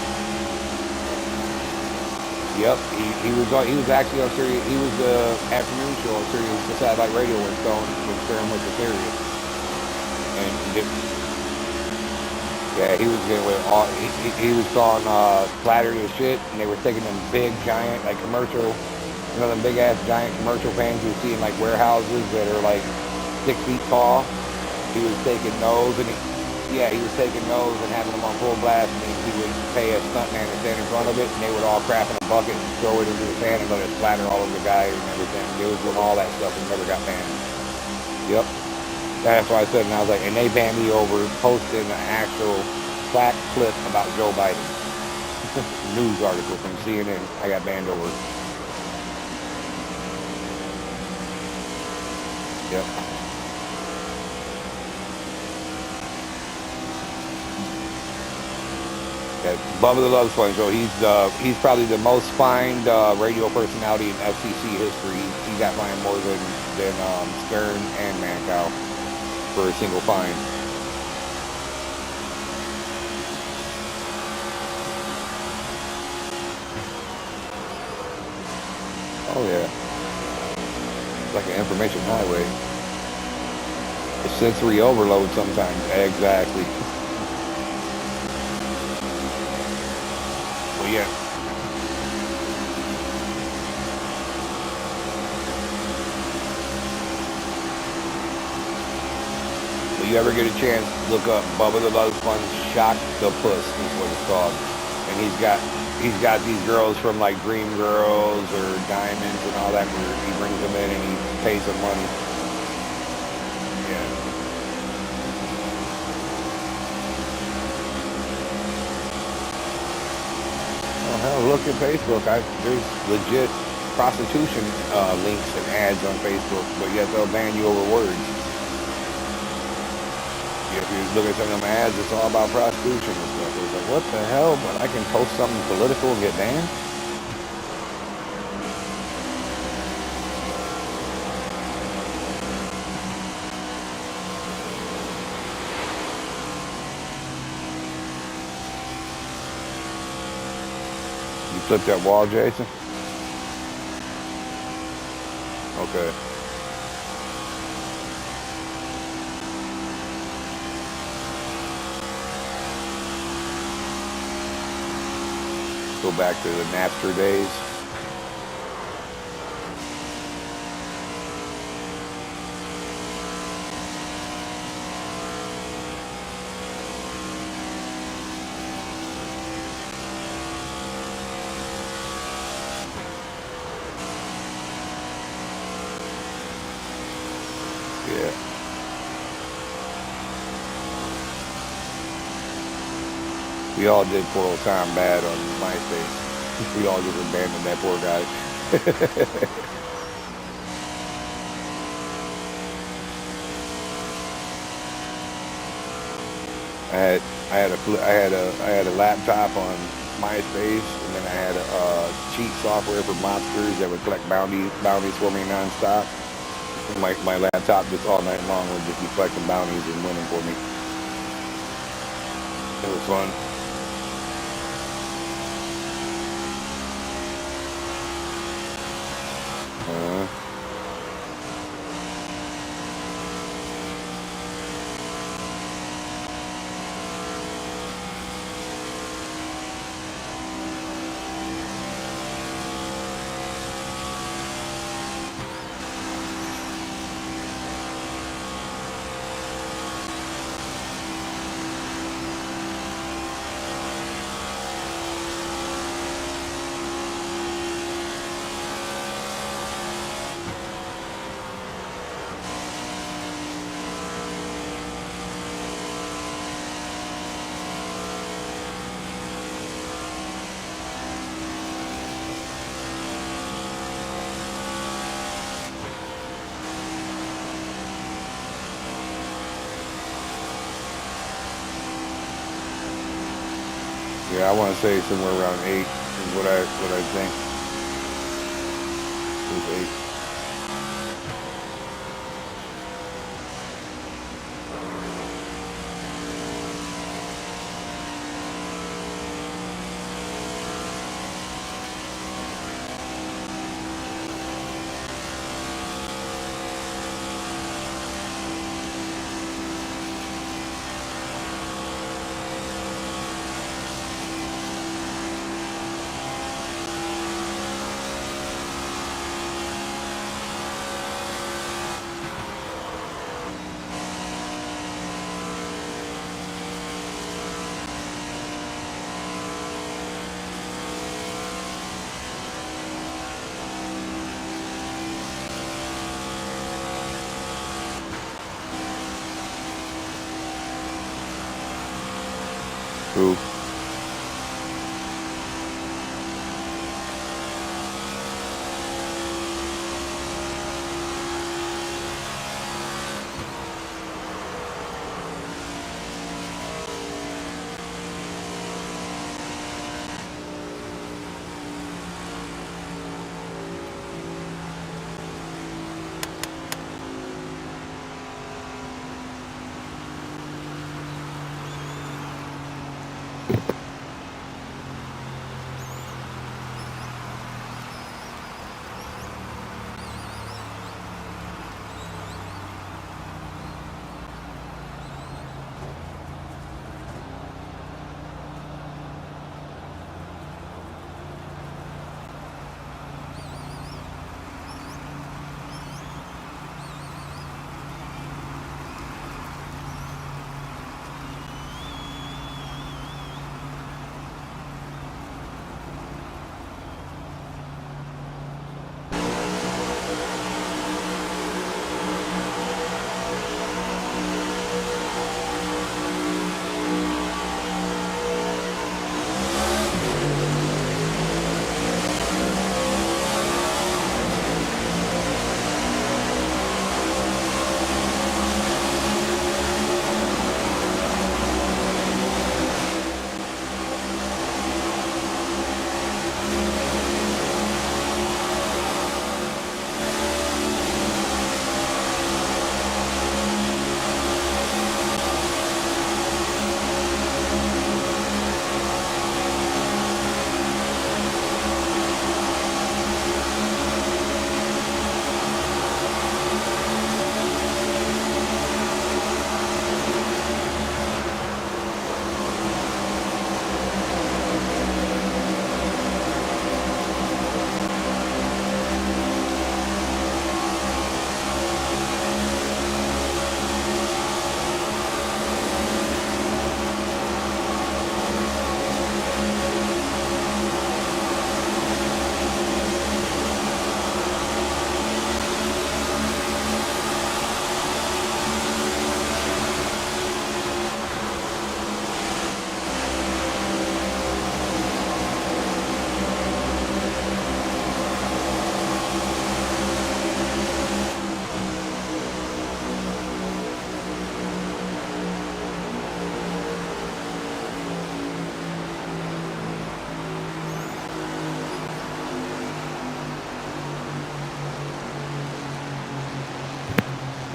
S1: Yep, he was actually on Sirius. He was the afternoon show on Sirius, the satellite radio when Stern was the Sirius. And yeah, he was getting with all. He was on flattery and shit, and they were taking them big, giant, like commercial, you know, them big ass giant commercial fans you see in like warehouses that are like 6 feet tall. He was taking those, and he was taking those and having them on full blast, and then he would pay a stuntman to stand in front of it, and they would all crap in a bucket and throw it into the fan and let it splatter all over the guy and everything. They was doing all that stuff and never got banned. Yep. That's why I said, and I was like, and they banned me over posting an actual fact clip about Joe Biden. News article from CNN. I got banned over. Yep. Yeah, Bubba the Love Sponge. So he's probably the most fined radio personality in FCC history. He got fined more than Stern and Mancow for a single fine. Oh yeah, it's like an information highway. It's sensory overload sometimes. Exactly. Well, yeah. If you ever get a chance, look up Bubba the Love Sponge Shock the Puss is what it's called. And he's got these girls from like Dream Girls or Diamonds and all that where he brings them in and he pays them money. Yeah. Oh hell, look at Facebook. There's legit prostitution links and ads on Facebook, but yet they'll ban you over words. If you look at some of them ads, it's all about prostitution and stuff. It's like, what the hell? But I can post something political and get banned? You flip that wall, Jason? Okay. Go back to the Napster days. Yeah. We all did poor old Tom bad on MySpace. We all just abandoned that poor guy. I had a laptop on MySpace, and then I had a cheat software for monsters that would collect bounties for me nonstop. And my laptop just all night long would just be collecting bounties and winning for me. It was fun. Uh, yeah, I want to say somewhere around 8 is what I think. It was 8. Who?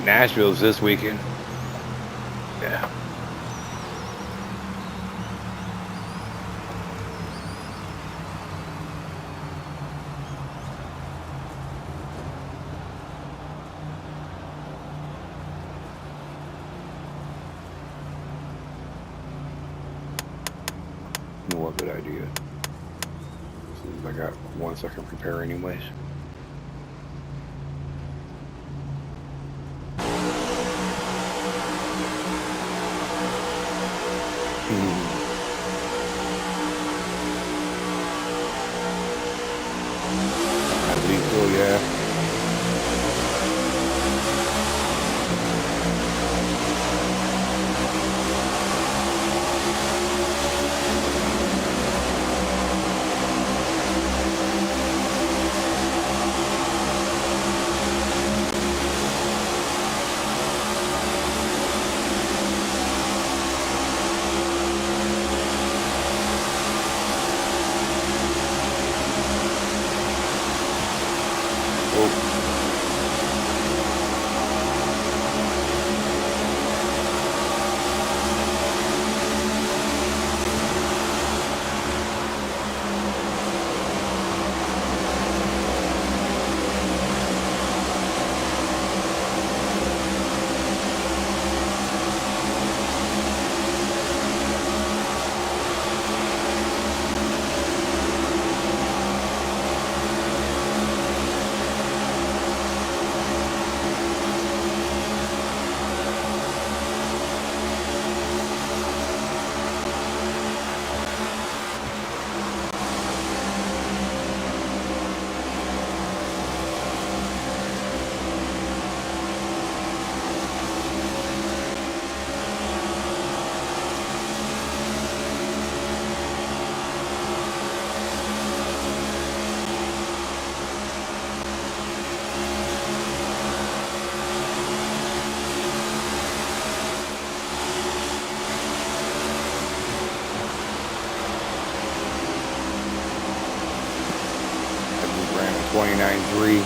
S1: Nashville's this weekend. Yeah. What good idea. I got 1 second prepare anyways. I believe so, yeah. I just ran a 29.3.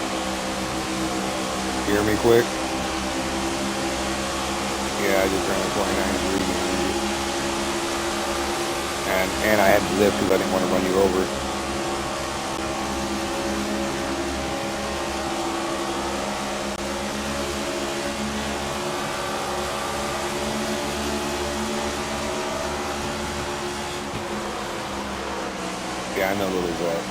S1: Hear me quick? Yeah, I just ran a 29.3. And I had to lift because I didn't want to run you over. Yeah, I know Lily's that.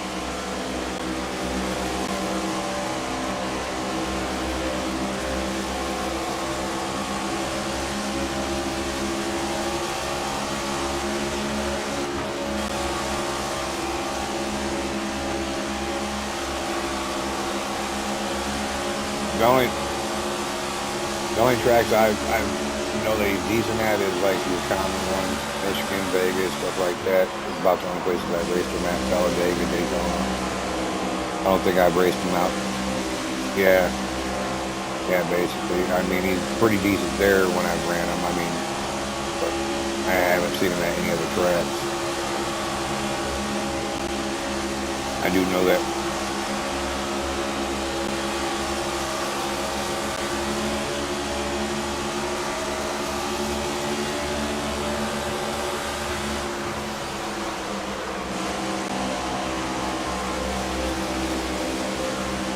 S1: The only tracks I they decent at is like your common ones, Michigan, Vegas, stuff like that. It's about the only places I've raced them at. Talladega, Daytona. I don't think I've raced them out. Yeah, yeah, basically. I mean, he's pretty decent there when I ran him. I mean, but I haven't seen him at any other tracks. I do know that.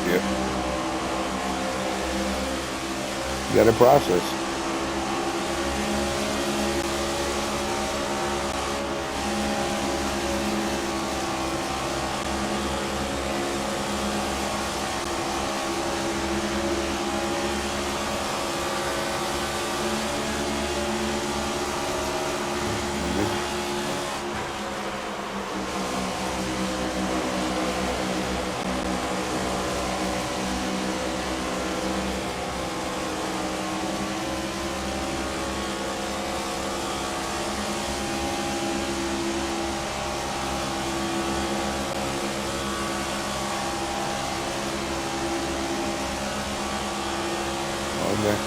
S1: Yep. You got to process.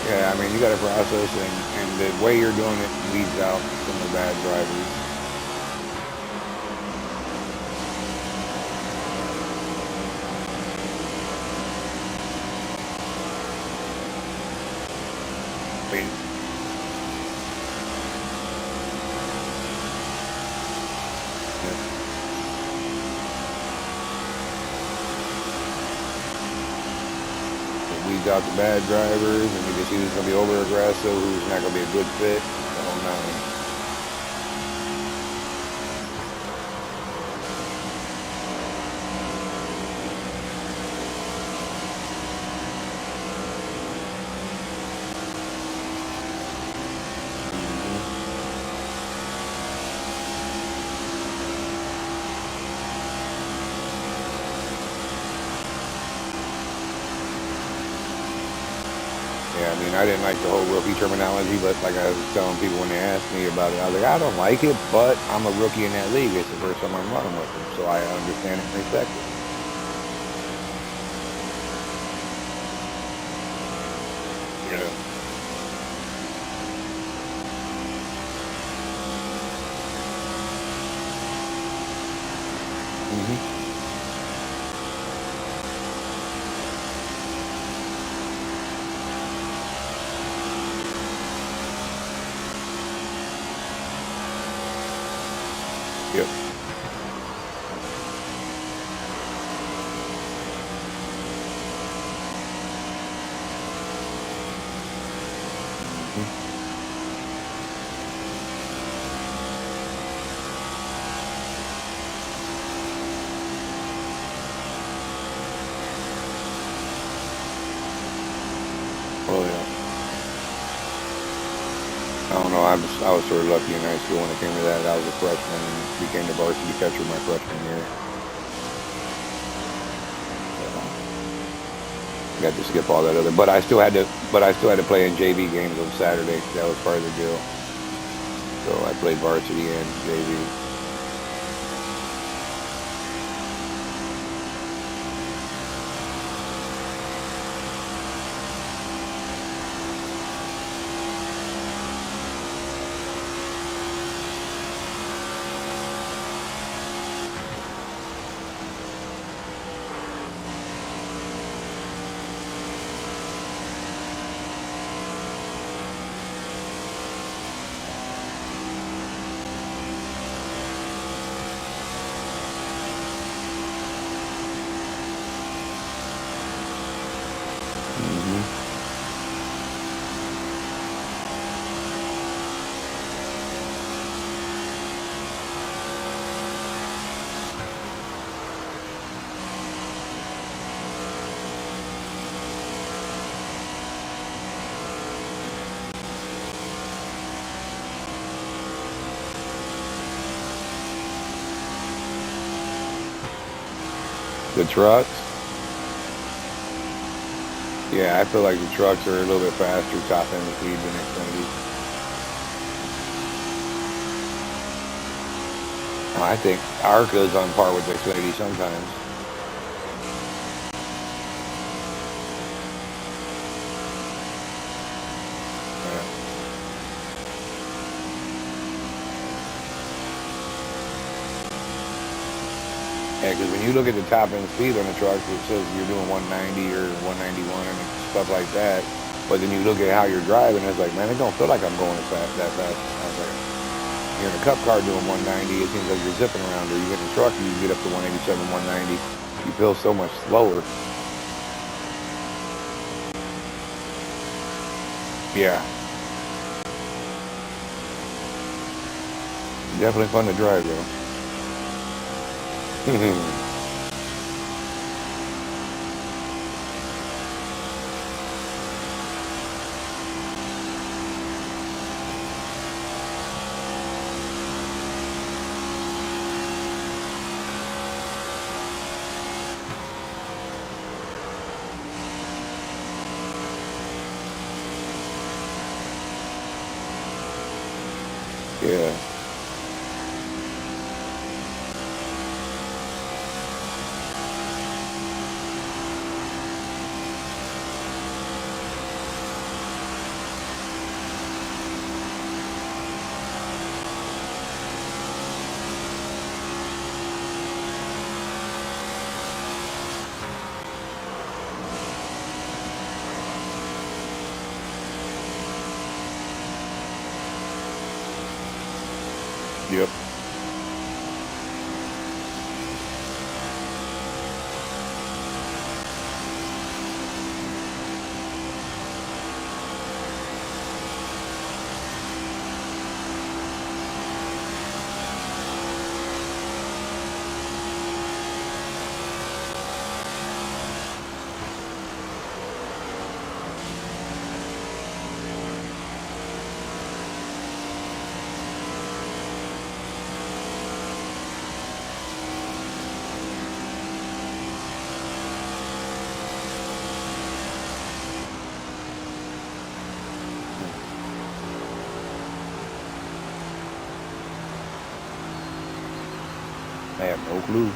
S1: Yeah, I mean, you got to process, and the way you're doing it weeds out some of the bad drivers. weeds out the bad drivers, and you can see who's going to be over aggressive, who's not going to be a good fit. The whole nine. Yeah, I mean, I didn't like the whole rookie terminology, but like I was telling people when they asked me about it, I was like, I don't like it, but I'm a rookie in that league. It's the first time I'm running with them, so I understand it and respect it. Yeah. Mm-hmm. Yep. Mm-hmm. Oh yeah. I don't know. I was sort of lucky in high school when it came to that. I was a freshman and became the varsity catcher my freshman year. Got to skip all that other, but I still had to. But I still had to play in JV games on Saturday. That was part of the deal. So I played varsity and JV. Mm-hmm. The trucks. Yeah, I feel like the trucks are a little bit faster top end speed than Xfinity. I think Arca is on par with Xfinity sometimes. Yeah, because when you look at the top end speed on the trucks, it says you're doing 190 or 191 and stuff like that. But then you look at how you're driving, it's like, man, it don't feel like I'm going as fast that fast. I was like, you're in a cup car doing 190, it seems like you're zipping around. Or you get in a truck and you get up to 187, 190. You feel so much slower. Yeah, definitely fun to drive though. Yeah. Yep. I have no clue.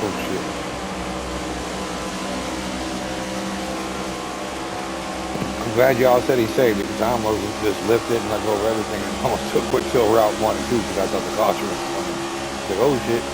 S1: Oh shit. I'm glad y'all said he saved it, because I almost just lifted and let go of everything and almost took quick kill route 1 and 2 because I thought the caution was coming. Like, oh shit.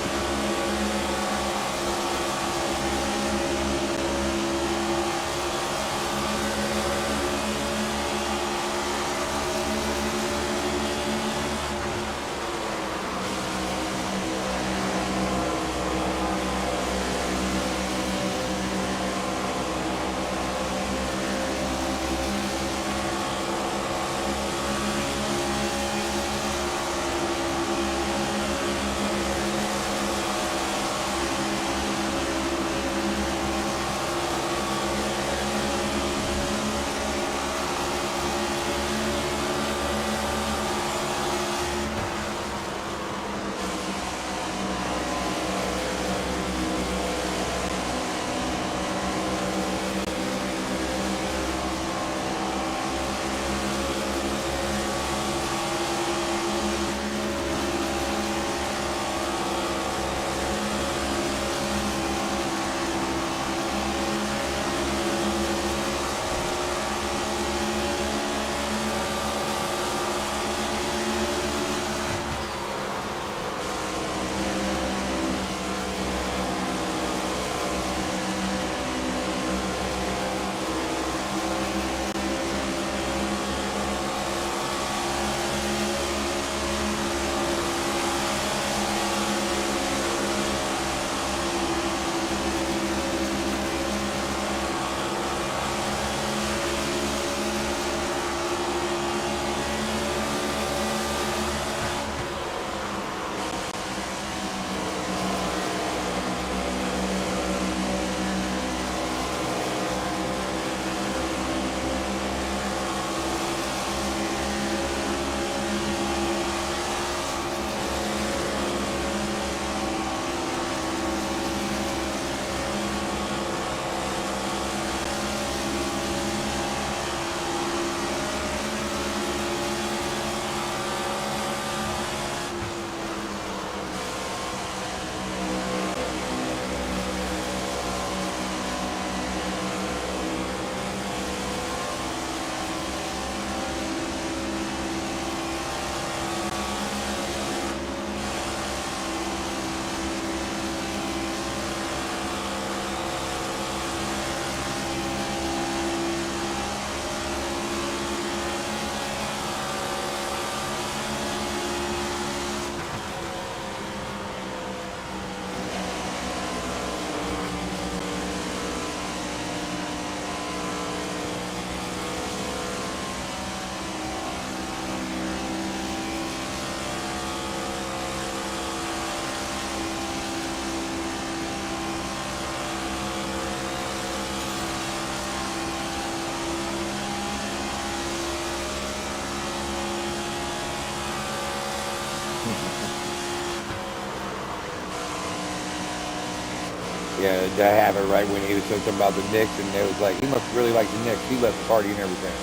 S1: Yeah, that happened right when he was saying something about the Knicks, and they was like, he must really like the Knicks. He left the party and everything.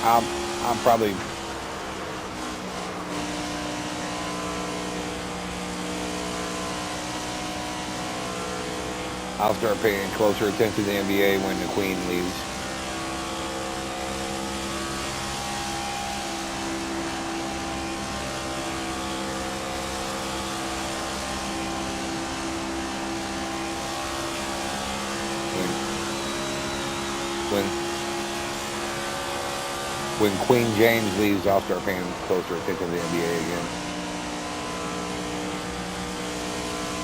S1: I'm, I'm probably, I'll start paying closer attention to the NBA when the Queen leaves. When, when when Queen James leaves, I'll start paying closer attention to the NBA again.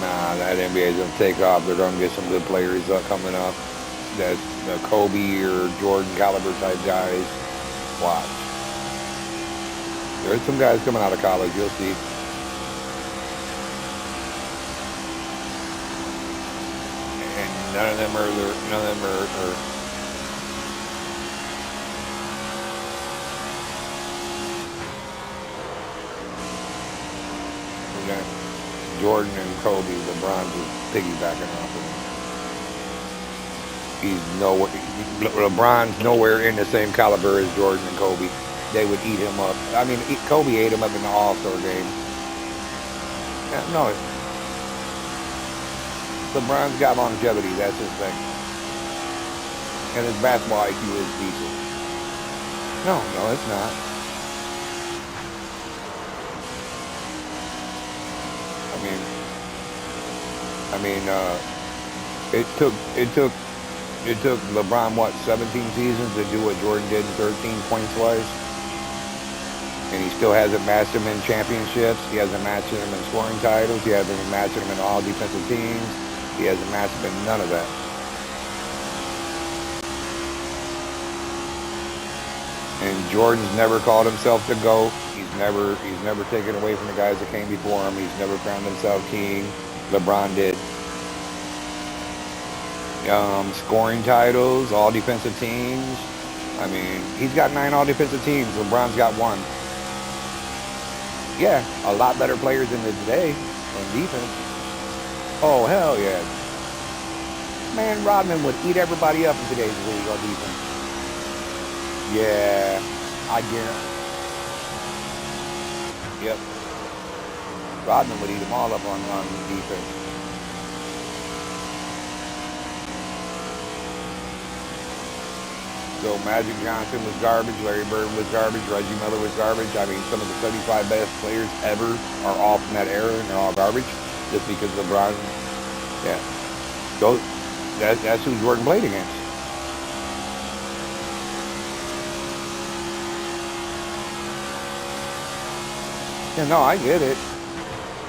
S1: Nah, that NBA is gonna take off. They're gonna get some good players coming up. That's the Kobe or Jordan caliber type guys. Watch. There's some guys coming out of college. You'll see. And none of them are we got Jordan and Kobe. LeBron's is piggybacking off of him. He's nowhere. LeBron's nowhere in the same caliber as Jordan and Kobe. They would eat him up. I mean, Kobe ate him up in the All-Star game. Yeah, no, LeBron's got longevity. That's his thing. And his basketball IQ is decent. No, it's not. I mean, it took LeBron what 17 seasons to do what Jordan did in 13 points wise, and he still hasn't matched him in championships. He hasn't matched him in scoring titles. He hasn't matched him in all defensive teams. He hasn't matched him in none of that. And Jordan's never called himself the GOAT. He's never taken away from the guys that came before him. He's never crowned himself king. LeBron did. Scoring titles, all defensive teams. I mean, he's got 9 all defensive teams. LeBron's got 1. Yeah, a lot better players than today on defense. Oh, hell yeah. Man, Rodman would eat everybody up in today's league on defense. Yeah, I guarantee. Yep. Rodman would eat them all up on defense. So Magic Johnson was garbage, Larry Bird was garbage, Reggie Miller was garbage. I mean, some of the 75 best players ever are all from that era, and they're all garbage just because LeBron. Yeah. So that's who Jordan played against. Yeah, no, I get it.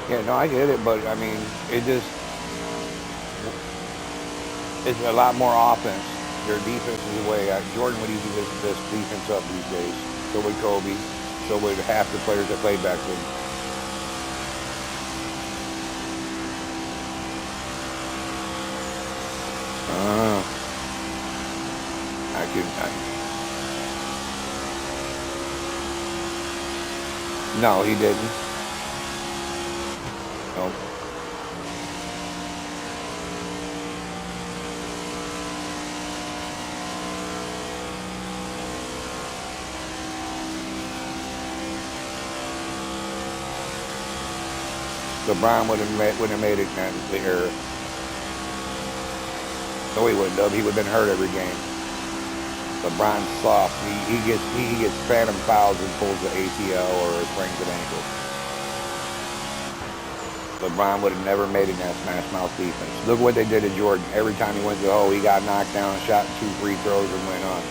S1: Yeah, no, I get it, but I mean, it's a lot more offense. Their defense is way. Jordan would easily lift this defense up these days. So would Kobe. So would half the players that played back then. Uh, I can. No, he didn't. No. LeBron wouldn't have made it in the era. No, he wouldn't have. He would have been hurt every game. LeBron's soft. He gets phantom fouls and pulls the ACL or sprains an ankle. LeBron would have never made it in that smash mouth defense. Look what they did to Jordan. Every time he went to the hole, he got knocked down, shot 2 free throws, and went on.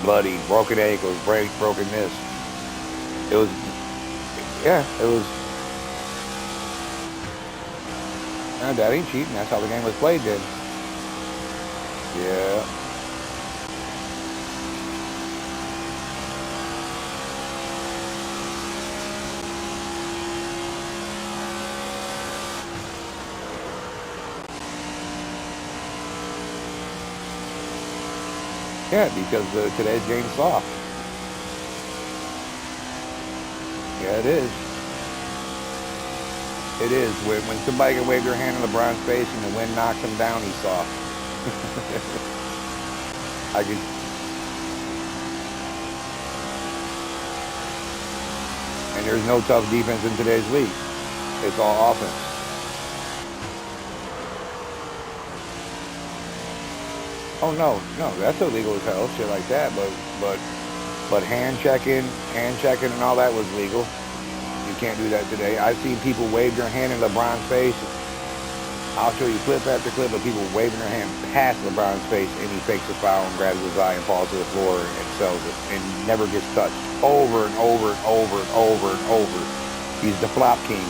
S1: Bloody, broken ankles, broken this. It was, yeah, it was. No, that ain't cheating. That's how the game was played then. Yeah. Yeah, because today's game's soft. Yeah, it is. It is. When somebody can wave their hand in LeBron's face and the wind knocks him down, he's soft. I could. And there's no tough defense in today's league. It's all offense. Oh no, that's illegal as hell, shit like that. But hand checking, and all that was legal. You can't do that today. I've seen people wave their hand in LeBron's face. I'll show you clip after clip of people waving their hand past LeBron's face, and he fakes a foul and grabs his eye and falls to the floor and sells it, and never gets touched. Over and over and over and over and over. He's the flop king.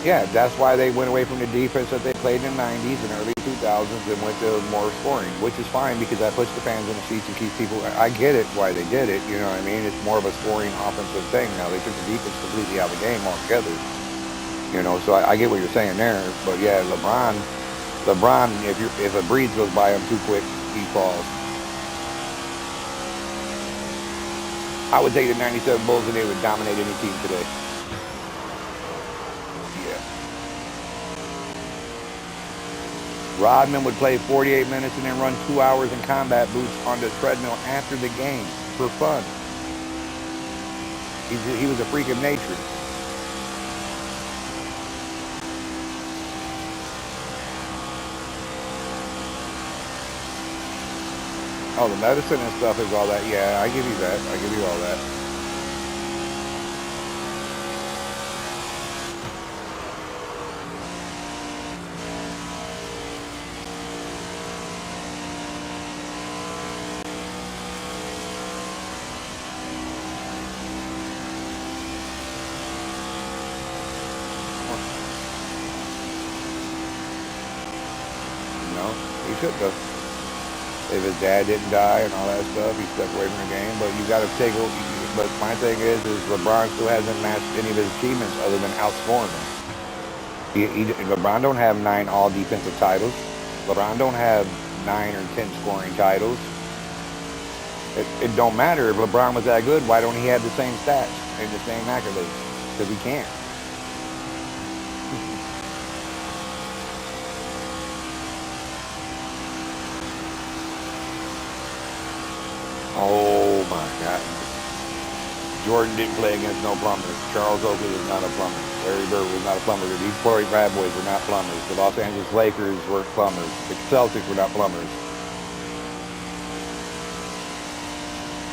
S1: Yeah, that's why they went away from the defense that they played in the 90s and early 2000s and went to more scoring, which is fine because that puts the fans in the seats and keeps people. I get it why they did it, you know what I mean? It's more of a scoring offensive thing. Now, they took the defense completely out of the game altogether, you know, so I get what you're saying there. But yeah, LeBron, if a breeze goes by him too quick, he falls. I would take the 97 Bulls and they would dominate any team today. Rodman would play 48 minutes and then run 2 hours in combat boots on the treadmill after the game for fun. He was a freak of nature. Oh, the medicine and stuff is all that. Yeah, I give you that. I give you all that. No, he should have. If his dad didn't die and all that stuff, he stepped away from the game. But you got to take. But my thing is LeBron still hasn't matched any of his achievements other than outscoring them. LeBron don't have 9 all defensive titles. LeBron don't have 9 or 10 scoring titles. It don't matter if LeBron was that good. Why don't he have the same stats and the same accolades? Because he can't. Oh my God. Jordan didn't play against no plumbers. Charles Oakley was not a plumber. Larry Bird was not a plumber. The Detroit Bad Boys were not plumbers. The Los Angeles Lakers weren't plumbers. The Celtics were not plumbers.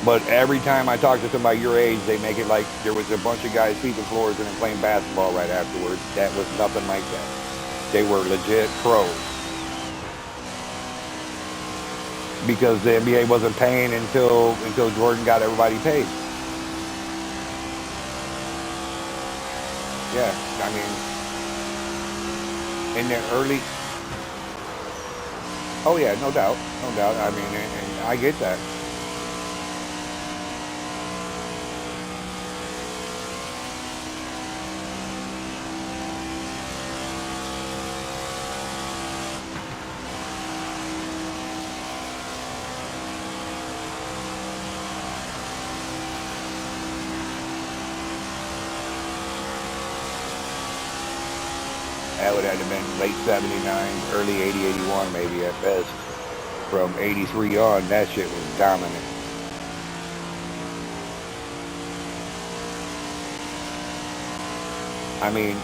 S1: But every time I talk to somebody your age, they make it like there was a bunch of guys sweeping floors and then playing basketball right afterwards. That was nothing like that. They were legit pros. Because the NBA wasn't paying until Jordan got everybody paid. Yeah, I mean, in the early. Oh yeah, no doubt, no doubt. I mean, and I get that. That would have been late 79, early 80, 81 maybe at best. From 83 on, that shit was dominant. I mean,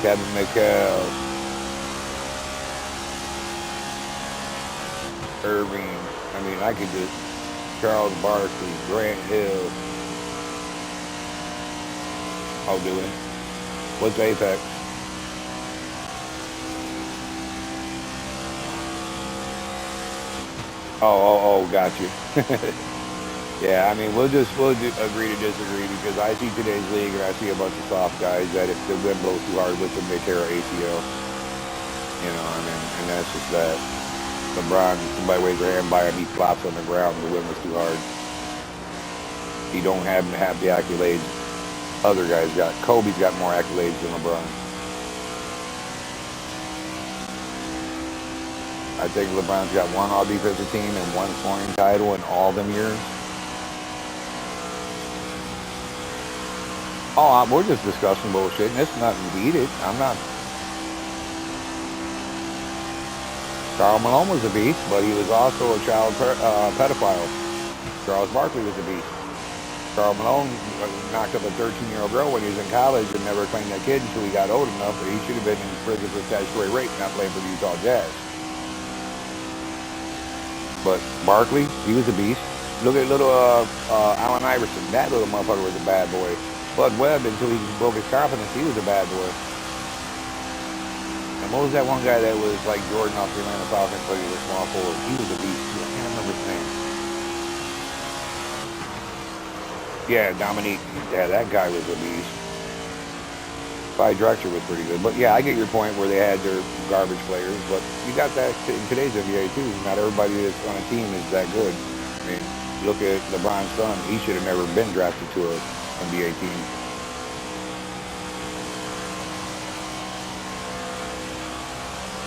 S1: Kevin McHale, Irving. I mean, I could just Charles Barkley, Grant Hill. I'll do it. What's Apex? Got you. Yeah, I mean, we'll agree to disagree because I see today's league and I see a bunch of soft guys that if the wind blows too hard with them, they tear an ACL. You know, I mean, and that's just that. LeBron, somebody waves their hand by him, he flops on the ground. The wind was too hard. He don't happen to have the accolades other guys got. Kobe's got more accolades than LeBron. I think LeBron's got one all-defensive team and one scoring title in all them years. Oh, we're just discussing bullshit, and it's nothing to eat it. I'm not. Karl Malone was a beast, but he was also a child pedophile. Charles Barkley was a beast. Karl Malone knocked up a 13-year-old girl when he was in college and never claimed that kid until he got old enough that he should have been in prison for statutory rape, not playing for the Utah Jazz. But Barkley, he was a beast. Look at little Allen Iverson. That little motherfucker was a bad boy. Bud Webb, until he broke his confidence, he was a bad boy. And what was that one guy that was like Jordan off the Atlanta Falcons, but he was a small forward? He was a beast too. I can't remember his name. Yeah, Dominique. Yeah, that guy was a beast. Clyde Drexler was pretty good. But yeah, I get your point where they had their garbage players. But you got that in today's NBA too. Not everybody that's on a team is that good. I mean, look at LeBron's son. He should have never been drafted to an NBA team.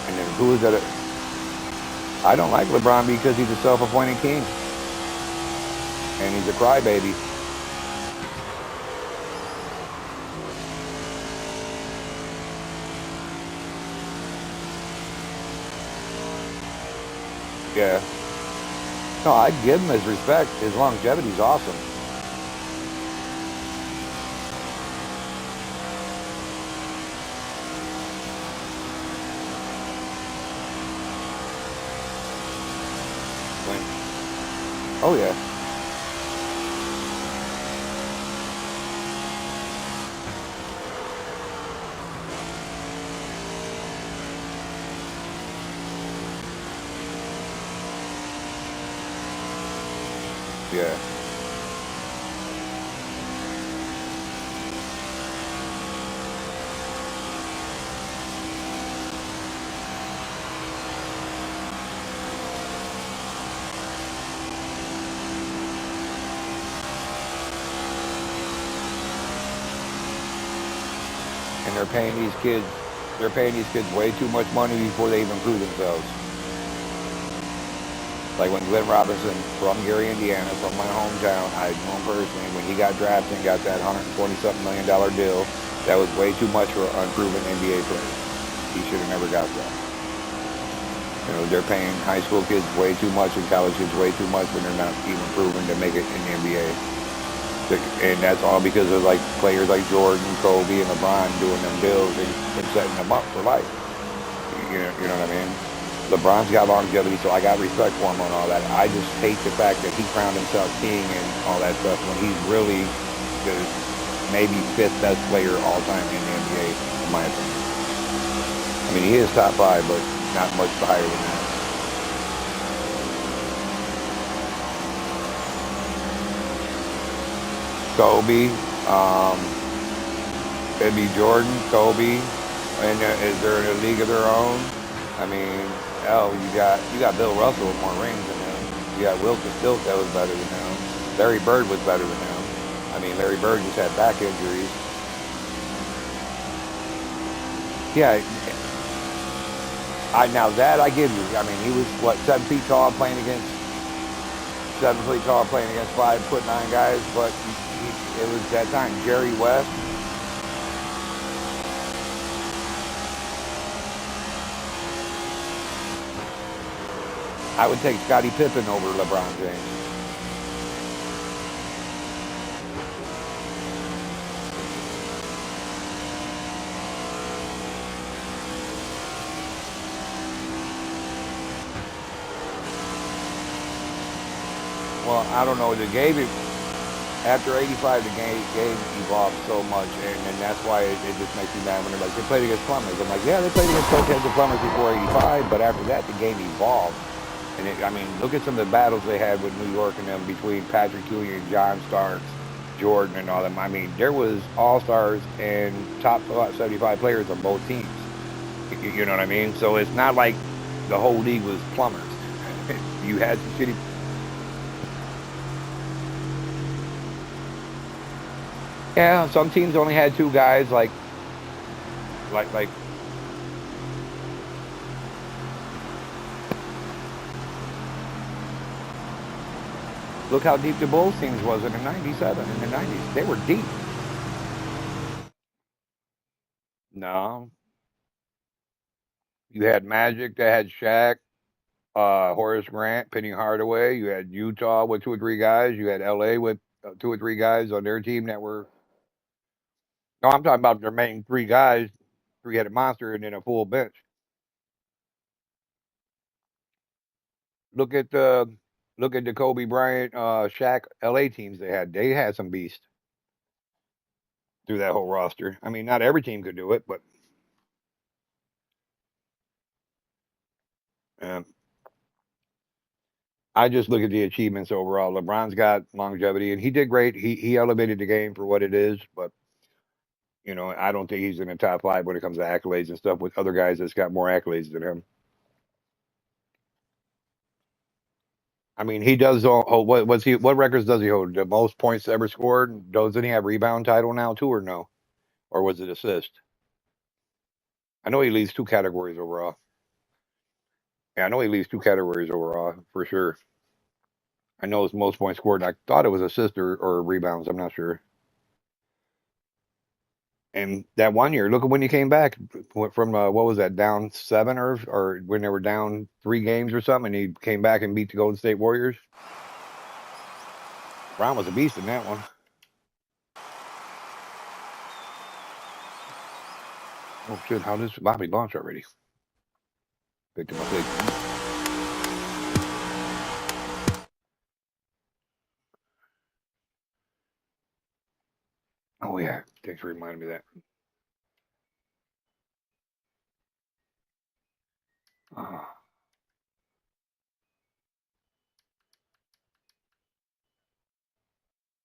S1: And then who is that? I don't like LeBron because he's a self-appointed king. And he's a crybaby. Yeah. No, I'd give him his respect. His longevity's awesome. When, oh yeah. Yeah. And they're paying these kids way too much money before they even prove themselves. Like when Glenn Robinson from Gary, Indiana, from my hometown, I know him personally. When he got drafted and got that $120-something million deal, that was way too much for an unproven NBA player. He should have never got that. You know, they're paying high school kids way too much and college kids way too much when they're not even proven to make it in the NBA. And that's all because of like players like Jordan, Kobe, and LeBron doing them deals and setting them up for life. You know what I mean? LeBron's got longevity, so I got respect for him on all that. I just hate the fact that he crowned himself king and all that stuff when he's really the maybe fifth best player all time in the NBA, in my opinion. I mean, he is top five, but not much higher than that. Kobe, it'd be Jordan, Kobe, and is there in a league of their own? I mean, hell, you got Bill Russell with more rings than him. You got Wilson Stilt that was better than him. Larry Bird was better than him. I mean, Larry Bird just had back injuries. Yeah, I now that I give you. I mean, he was what 7 feet tall playing against 7 feet tall playing against 5'9" guys, but it was that time. Jerry West. I would take Scottie Pippen over LeBron James. Well, I don't know. The game after '85, the game evolved so much, and that's why it just makes me mad when they're like they played against plumbers. I'm like, yeah, they played against cokeheads and plumbers before '85, but after that, the game evolved. And I mean, look at some of the battles they had with New York and them between Patrick Ewing, John Starks, Jordan, and all them. I mean, there was all stars and top 75 players on both teams. You know what I mean? So it's not like the whole league was plumbers. You had some shitty. Yeah, some teams only had two guys. Like. Look how deep the Bulls teams was in the '97, in the '90s. They were deep. No, you had Magic. They had Shaq, Horace Grant, Penny Hardaway. You had Utah with two or three guys. You had LA with two or three guys on their team that were. No, I'm talking about their main three guys, three-headed monster, and then a full bench. Look at the look at the Kobe Bryant, Shaq, LA teams they had. They had some beast through that whole roster. I mean, not every team could do it, but um, I just look at the achievements overall. LeBron's got longevity, and he did great. He elevated the game for what it is, but I don't think he's in the top five when it comes to accolades and stuff with other guys that's got more accolades than him. I mean, he does hold what records does he hold? The most points ever scored? Doesn't he have rebound title now too, or no? Or was it assist? I know he leads two categories overall. Yeah, I know he leads two categories overall for sure. I know it's most points scored. I thought it was assist or rebounds. I'm not sure. And that one year, look at when he came back, went from what was that, down seven or when they were down three games or something, and he came back and beat the Golden State Warriors. Brown was a beast in that one. Oh shit! How does Bobby launch already? Picked him up big. Oh yeah, thanks for reminding me of that. Oh.